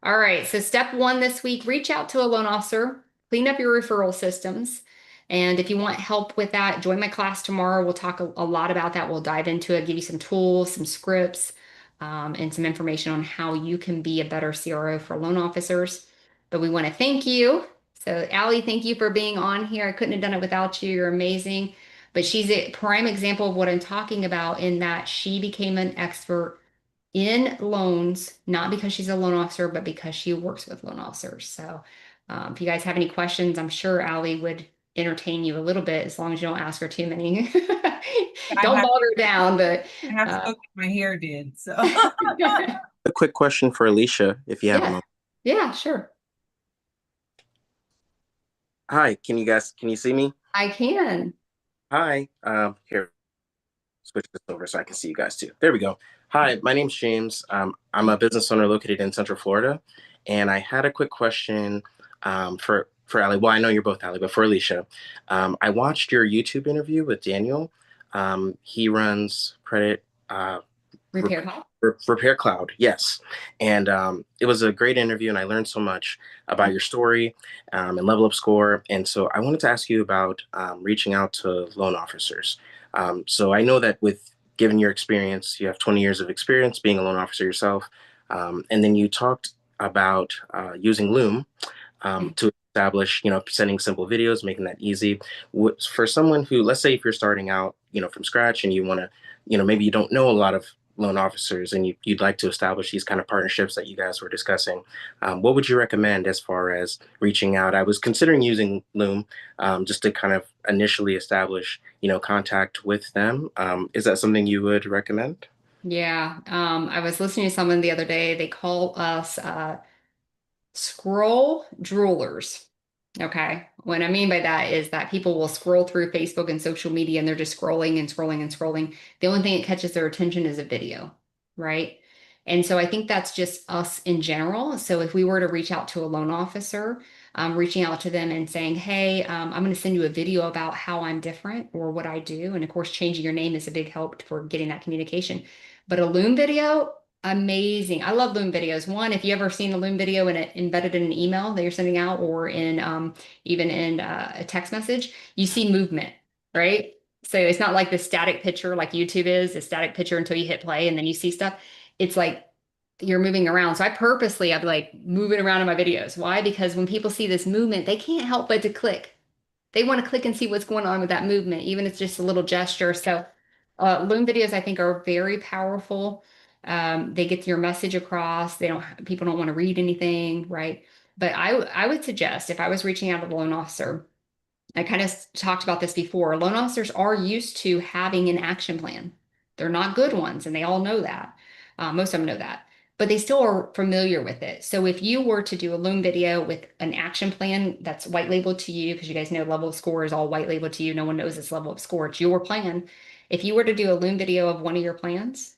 All right, so step one this week, reach out to a loan officer, clean up your referral systems. And if you want help with that, join my class tomorrow. We'll talk a lot about that. We'll dive into it, give you some tools, some scripts, and some information on how you can be a better CRO for loan officers. But we want to thank you. So, Allie, thank you for being on here. I couldn't have done it without you. You're amazing. But she's a prime example of what I'm talking about in that she became an expert in loans, not because she's a loan officer, but because she works with loan officers. So if you guys have any questions, I'm sure Allie would entertain you a little bit as long as you don't ask her too many. I Don't have bog her down, but I have to uh, go get my hair did. So A quick question for Alicia, if you have a yeah, moment. yeah, sure. Hi, can you see me? I can. Hi, here, switch this over so I can see you guys too. There we go. Hi, my name's James. I'm a business owner located in Central Florida, and I had a quick question for Ali. Well, I know you're both Ali, but for Alicia, I watched your YouTube interview with Daniel. He runs credit Repair call. Repair Cloud, yes. And it was a great interview, and I learned so much about your story and level up score. And so I wanted to ask you about reaching out to loan officers. So I know that given your experience, you have 20 years of experience being a loan officer yourself. And then you talked about using Loom to establish, sending simple videos, making that easy. For someone who, let's say if you're starting out, from scratch and you want to, maybe you don't know a lot of loan officers and you'd like to establish these kind of partnerships that you guys were discussing, what would you recommend as far as reaching out? I was considering using Loom, just to kind of initially establish, contact with them. Is that something you would recommend? Yeah. I was listening to someone the other day. They call us scroll droolers. Okay. What I mean by that is that people will scroll through Facebook and social media and they're just scrolling and scrolling and scrolling. The only thing that catches their attention is a video, right? And so I think that's just us in general. So if we were to reach out to a loan officer, reaching out to them and saying, hey, I'm going to send you a video about how I'm different or what I do. And of course, changing your name is a big help for getting that communication. But a Loom video, amazing. I love Loom videos. One, if you ever seen a Loom video and it embedded in an email that you're sending out or in even in a text message, you see movement, right? So it's not like the static picture like YouTube is, a static picture until you hit play and then you see stuff. It's like you're moving around. So I'd be like moving around in my videos. Why? Because when people see this movement, they can't help but to click. They want to click and see what's going on with that movement, even if it's just a little gesture. So Loom videos, I think, are very powerful. They get your message across. People don't want to read anything, right? But I would suggest if I was reaching out to the loan officer, I kind of talked about this before. Loan officers are used to having an action plan. They're not good ones, and they all know that. Most of them know that, but they still are familiar with it. So if you were to do a Loom video with an action plan that's white labeled to you, because you guys know level of score is all white labeled to you, no one knows this level of score. It's your plan. If you were to do a Loom video of one of your plans,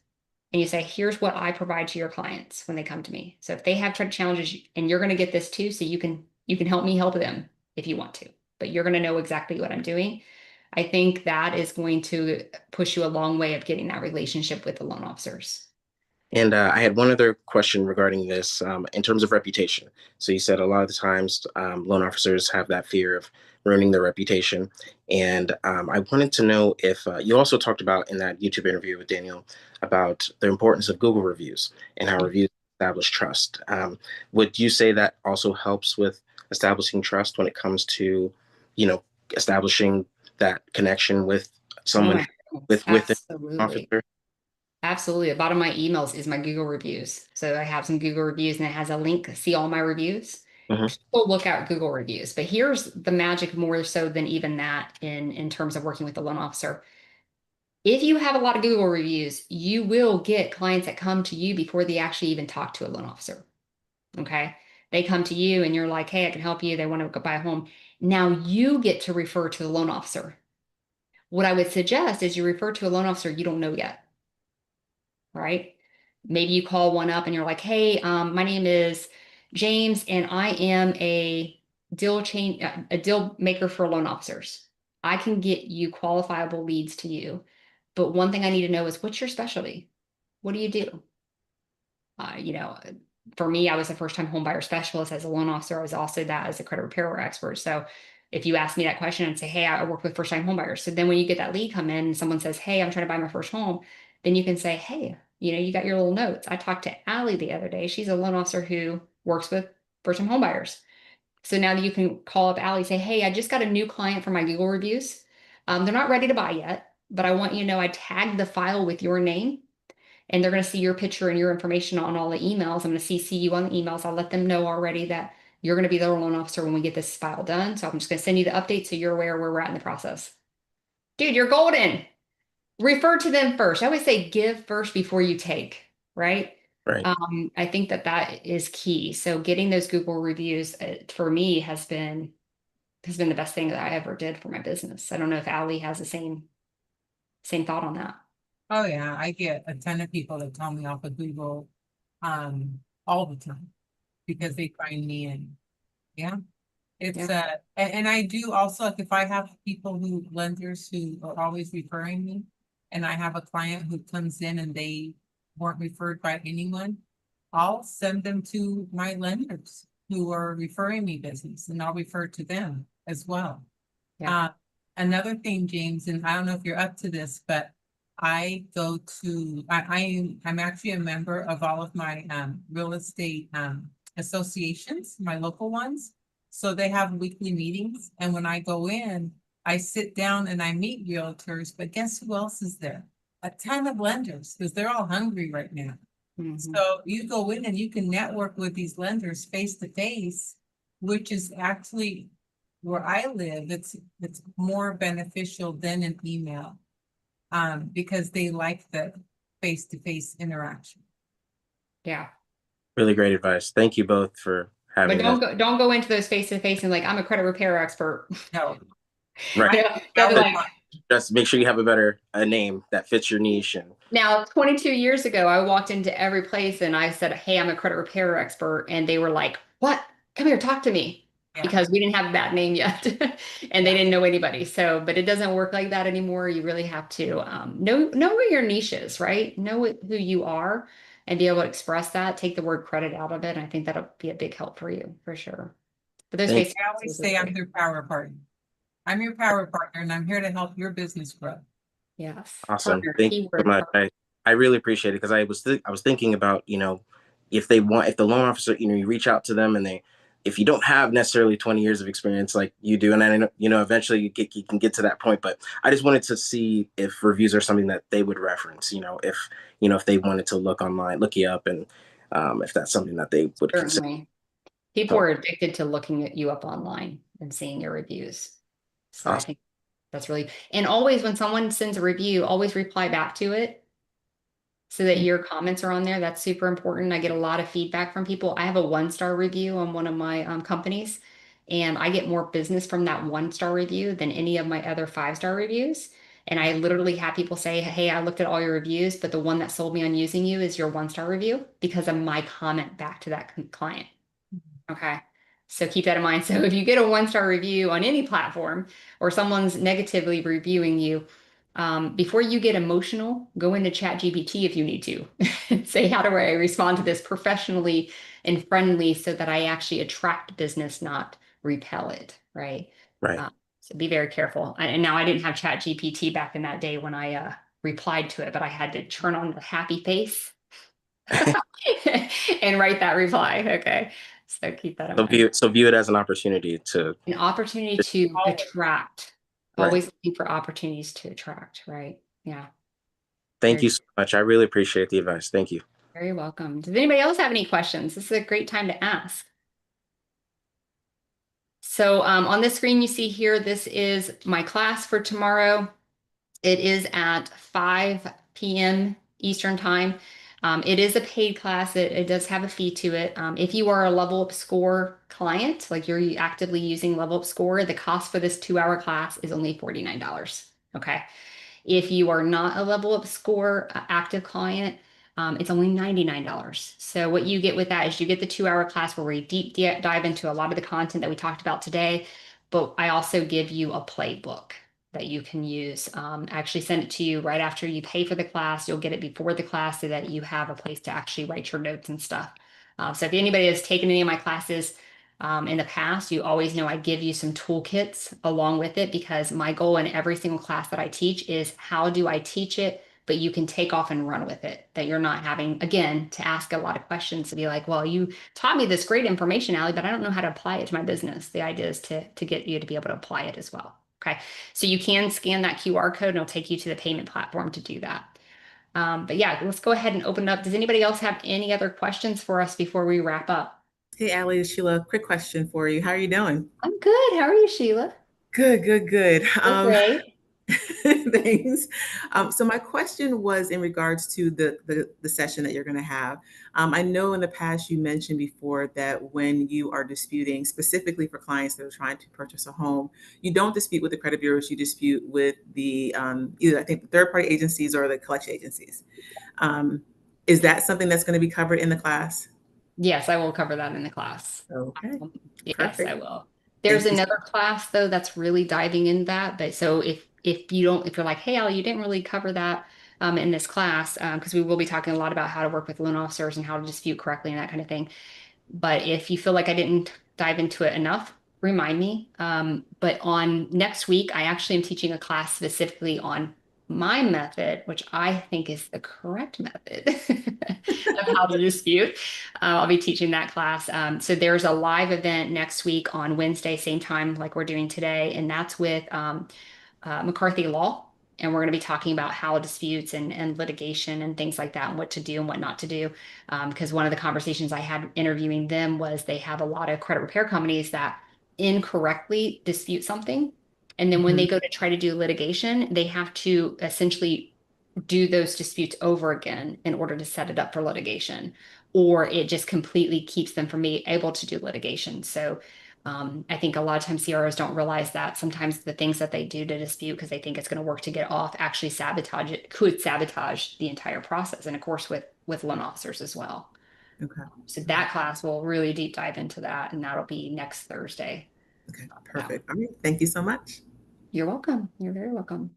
and you say, here's what I provide to your clients when they come to me. So if they have challenges, and you're going to get this too, so you can help me help them if you want to, but you're going to know exactly what I'm doing. I think that is going to push you a long way of getting that relationship with the loan officers. And I had one other question regarding this, in terms of reputation. So you said a lot of the times, loan officers have that fear of ruining their reputation. And I wanted to know if you also talked about in that YouTube interview with Daniel about the importance of Google reviews and how reviews establish trust. Would you say that also helps with establishing trust when it comes to, you know, establishing that connection with Oh someone my goodness. with an Absolutely. officer? Absolutely. The bottom of my emails is my Google reviews. So I have some Google reviews and it has a link, see all my reviews. Mhm. People look at Google reviews, but here's the magic more so than even that in terms of working with the loan officer. If you have a lot of Google reviews, you will get clients that come to you before they actually even talk to a loan officer. Okay. They come to you and you're like, hey, I can help you. They want to go buy a home. Now you get to refer to the loan officer. What I would suggest is you refer to a loan officer you don't know yet, right? Maybe you call one up and you're like, hey, my name is James and I am a deal maker for loan officers. I can get you qualifiable leads to you. But one thing I need to know is what's your specialty? What do you do? You know, for me, I was a first-time home buyer specialist as a loan officer. I was also that as a credit repair expert. So if you ask me that question and say, hey, I work with first-time home buyers. So then when you get that lead come in and someone says, hey, I'm trying to buy my first home, then you can say, hey, you got your little notes. I talked to Allie the other day. She's a loan officer who works with first-time home buyers. So now that you can call up Allie, say, hey, I just got a new client for my Google reviews. They're not ready to buy yet, but I want you to know I tagged the file with your name and they're going to see your picture and your information on all the emails. I'm going to CC you on the emails. I'll let them know already that you're going to be the loan officer when we get this file done. So I'm just going to send you the update so you're aware where we're at in the process. Dude, you're golden. Refer to them first. I always say give first before you take, right? Right. I think that that is key. So getting those Google reviews for me has been the best thing that I ever did for my business. I don't know if Allie has the same thought on that. Oh yeah, I get a ton of people that call me off of Google all the time because they find me and yeah. It's Yeah. and I do also like if I have people who lenders who are always referring me and I have a client who comes in and they weren't referred by anyone, I'll send them to my lenders who are referring me business and I'll refer to them as well. Yeah. Uh, Another thing, James, and I don't know if you're up to this, but I'm actually a member of all of my real estate associations, my local ones. So they have weekly meetings, and when I go in, I sit down and I meet realtors, but guess who else is there? a ton of lenders because they're all hungry right now. Mhm. So you go in and you can network with these lenders face to face, which is actually where I live. It's more beneficial than an email, because they like the face to face interaction. Yeah. Really great advice. Thank you both for But having this. don't go into those face to face and like I'm a credit repair expert. No, Right. I They'll be power like, Just make sure you have a better a name that fits your niche. And now 22 years ago, I walked into every place and I said, "Hey, I'm a credit repair expert," and they were like, "What? Come here, talk to me." yeah, Because we didn't have that name yet, and they yeah. didn't know anybody. So, but it doesn't work like that anymore. You really have to know where your niche is, right? Know who you are, and be able to express that. Take the word credit out of it. And I think that'll be a big help for you for sure. But those thank face I to always faces are say I'm great. your power partner. I'm your power partner, and I'm here to help your business grow. Yes, Awesome. partner, Thank you so keyword much. partner. I really appreciate it because I was thinking about, if they want, if the loan officer, you reach out to them and if you don't have necessarily 20 years of experience like you do, and I know, eventually you can get to that point, but I just wanted to see if reviews are something that they would reference, if they wanted to look online, look you up, and if that's something that they would consider. Certainly. People So are addicted to looking at you up online and seeing your reviews. So I awesome. think that's really, and always when someone sends a review, always reply back to it so that your comments are on there. That's super important. I get a lot of feedback from people. I have a 1-star review on one of my companies, and I get more business from that 1-star review than any of my other 5-star reviews. And I literally have people say, "Hey, I looked at all your reviews, but the one that sold me on using you is your 1-star review because of my comment back to that client." Okay. So keep that in mind. So if you get a 1-star review on any platform or someone's negatively reviewing you, before you get emotional, go into ChatGPT if you need to and say, how do I respond to this professionally and friendly so that I actually attract business, not repel it, right? Right. Uh, so be very careful. And now I didn't have ChatGPT back in that day when I replied to it, but I had to turn on the happy face and write that reply. Okay. So keep that in So mind. view it as an opportunity to An opportunity to Always. attract, right. always looking for opportunities to attract, right? Yeah. Thank Very, you so much. I really appreciate the advice. Thank you. very welcome. Does anybody else have any questions? This is a great time to ask. So on this screen you see here, this is my class for tomorrow. It is at 5 p.m. Eastern time. It is a paid class. It does have a fee to it. If you are a Level Up Score client, like you're actively using Level Up Score, the cost for this 2-hour class is only $49. Okay. If you are not a Level Up Score active client, it's only $99. So what you get with that is you get the 2-hour class where we dive into a lot of the content that we talked about today, but I also give you a playbook that you can use. I actually send it to you right after you pay for the class. You'll get it before the class so that you have a place to actually write your notes and stuff. So if anybody has taken any of my classes, in the past, you always know I give you some toolkits along with it because my goal in every single class that I teach is how do I teach it, but you can take off and run with it. That you're not having, again, to ask a lot of questions to be like, well, you taught me this great information, Allie, but I don't know how to apply it to my business. The idea is to get you to be able to apply it as well. Okay. So you can scan that QR code and it'll take you to the payment platform to do that. But yeah, let's go ahead and open it up. Does anybody else have any other questions for us before we wrap up? Hey, Allie, it's Sheila. Quick question for you. How are you doing? I'm good. How are you, Sheila? Good, good, good. You're great. Thanks. So my question was in regards to the session that you're going to have. I know in the past you mentioned before that when you are disputing, specifically for clients that are trying to purchase a home, you don't dispute with the credit bureaus. You dispute with the either I think the third party agencies or the collection agencies. Um, is that something that's going to be covered in the class? Yes, I will cover that in the class. Okay, Yes, I perfect. will. There's Thank you. another class though that's really diving into that. But so if you don't, if you're like, hey, Allie, you didn't really cover that in this class, because we will be talking a lot about how to work with loan officers and how to dispute correctly and that kind of thing. But if you feel like I didn't dive into it enough, remind me. But on next week, I actually am teaching a class specifically on my method, which I think is the correct method of how to dispute. I'll be teaching that class. So there's a live event next week on Wednesday, same time like we're doing today, and that's with McCarthy Law. And we're going to be talking about how disputes and litigation and things like that and what to do and what not to do. Because one of the conversations I had interviewing them was they have a lot of credit repair companies that incorrectly dispute something. And then when they Mhm. go to try to do litigation, they have to essentially do those disputes over again in order to set it up for litigation, or it just completely keeps them from being able to do litigation. So I think a lot of times CROs don't realize that sometimes the things that they do to dispute because they think it's going to work to get off actually sabotage it, could sabotage the entire process. And of course, with loan officers as well. Okay. So that class will really deep dive into that, and that'll be next Thursday. Okay. Yeah. Perfect. All right. Thank you so much. You're welcome. You're very welcome.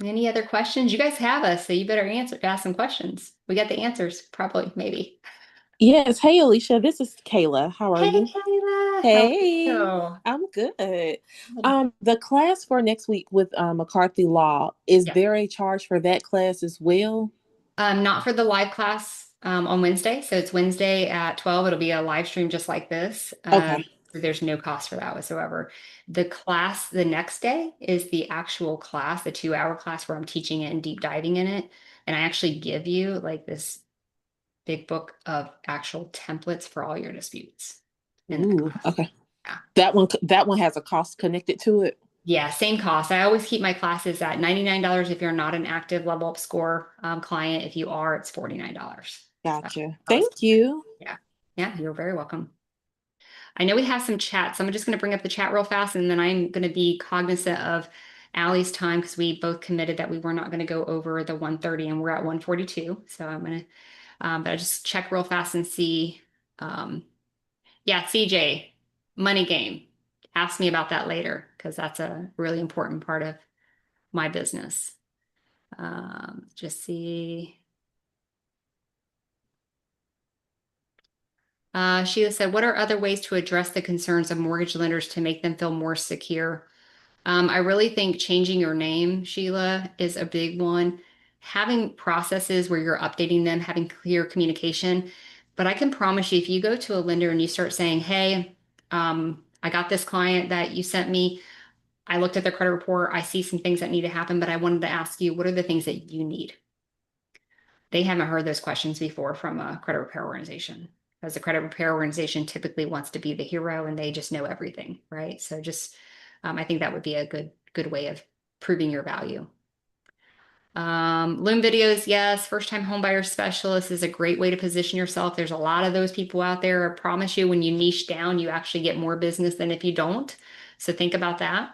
Any other questions? You guys have us, so you better ask some questions. We got the answers, probably, maybe. Yes. Hey, Alicia, this is Kayla. How are Hey, you? Kayla, how Hey, are I'm good. you? The class for next week with McCarthy Law, is Yeah. there a charge for that class as well? Not for the live class on Wednesday. So it's Wednesday at 12. It'll be a live stream just like this. Okay. So there's no cost for that whatsoever. The class the next day is the actual class, the 2-hour class where I'm teaching it and deep diving in it. And I actually give you like this big book of actual templates for all your disputes in that Ooh, class. okay. Yeah. That one has a cost connected to it. Yeah, same cost. I always keep my classes at $99 if you're not an active level up score client. If you are, it's $49. So Gotcha. I always Thank keep it. you. Yeah. Yeah, you're very welcome. I know we have some chat, so I'm just going to bring up the chat real fast, and then I'm going to be cognizant of Allie's time because we both committed that we were not going to go over the 1:30, and we're at 1:42. So I'm going to, but I just check real fast and see. Yeah, CJ, money game. Ask me about that later because that's a really important part of my business. Just see. Sheila said, what are other ways to address the concerns of mortgage lenders to make them feel more secure? I really think changing your name, Sheila, is a big one. Having processes where you're updating them, having clear communication. But I can promise you, if you go to a lender and you start saying, hey, I got this client that you sent me. I looked at their credit report. I see some things that need to happen, but I wanted to ask you, what are the things that you need? They haven't heard those questions before from a credit repair organization, because the credit repair organization typically wants to be the hero and they just know everything, right? So just, I think that would be a good way of proving your value. Loom videos, yes. First time homebuyer specialist is a great way to position yourself. There's a lot of those people out there. I promise you, when you niche down, you actually get more business than if you don't. So think about that.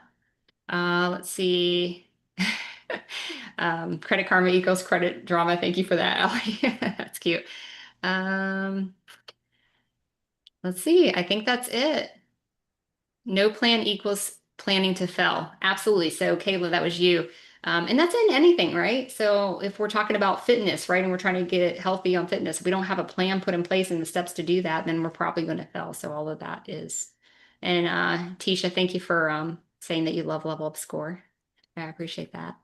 Let's see. Credit karma equals credit drama. Thank you for that, Allie. That's cute. Um, let's see. I think that's it. No plan equals planning to fail. Absolutely. So, Kayla, that was you. And that's in anything, right? So, if we're talking about fitness, right, and we're trying to get healthy on fitness, if we don't have a plan put in place and the steps to do that, then we're probably going to fail. So, all of that is. And Tisha, thank you for saying that you love Level Up Score. I appreciate that.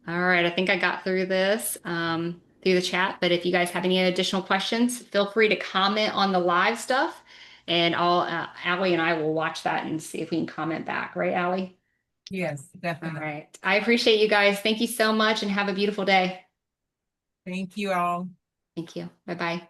All right, I think I got through this through the chat, but if you guys have any additional questions, feel free to comment on the live stuff, and Allie and I will watch that and see if we can comment back. Right, Allie? Yes, All definitely. right. I appreciate you guys. Thank you so much and have a beautiful day. Thank you all. Thank you. Bye-bye.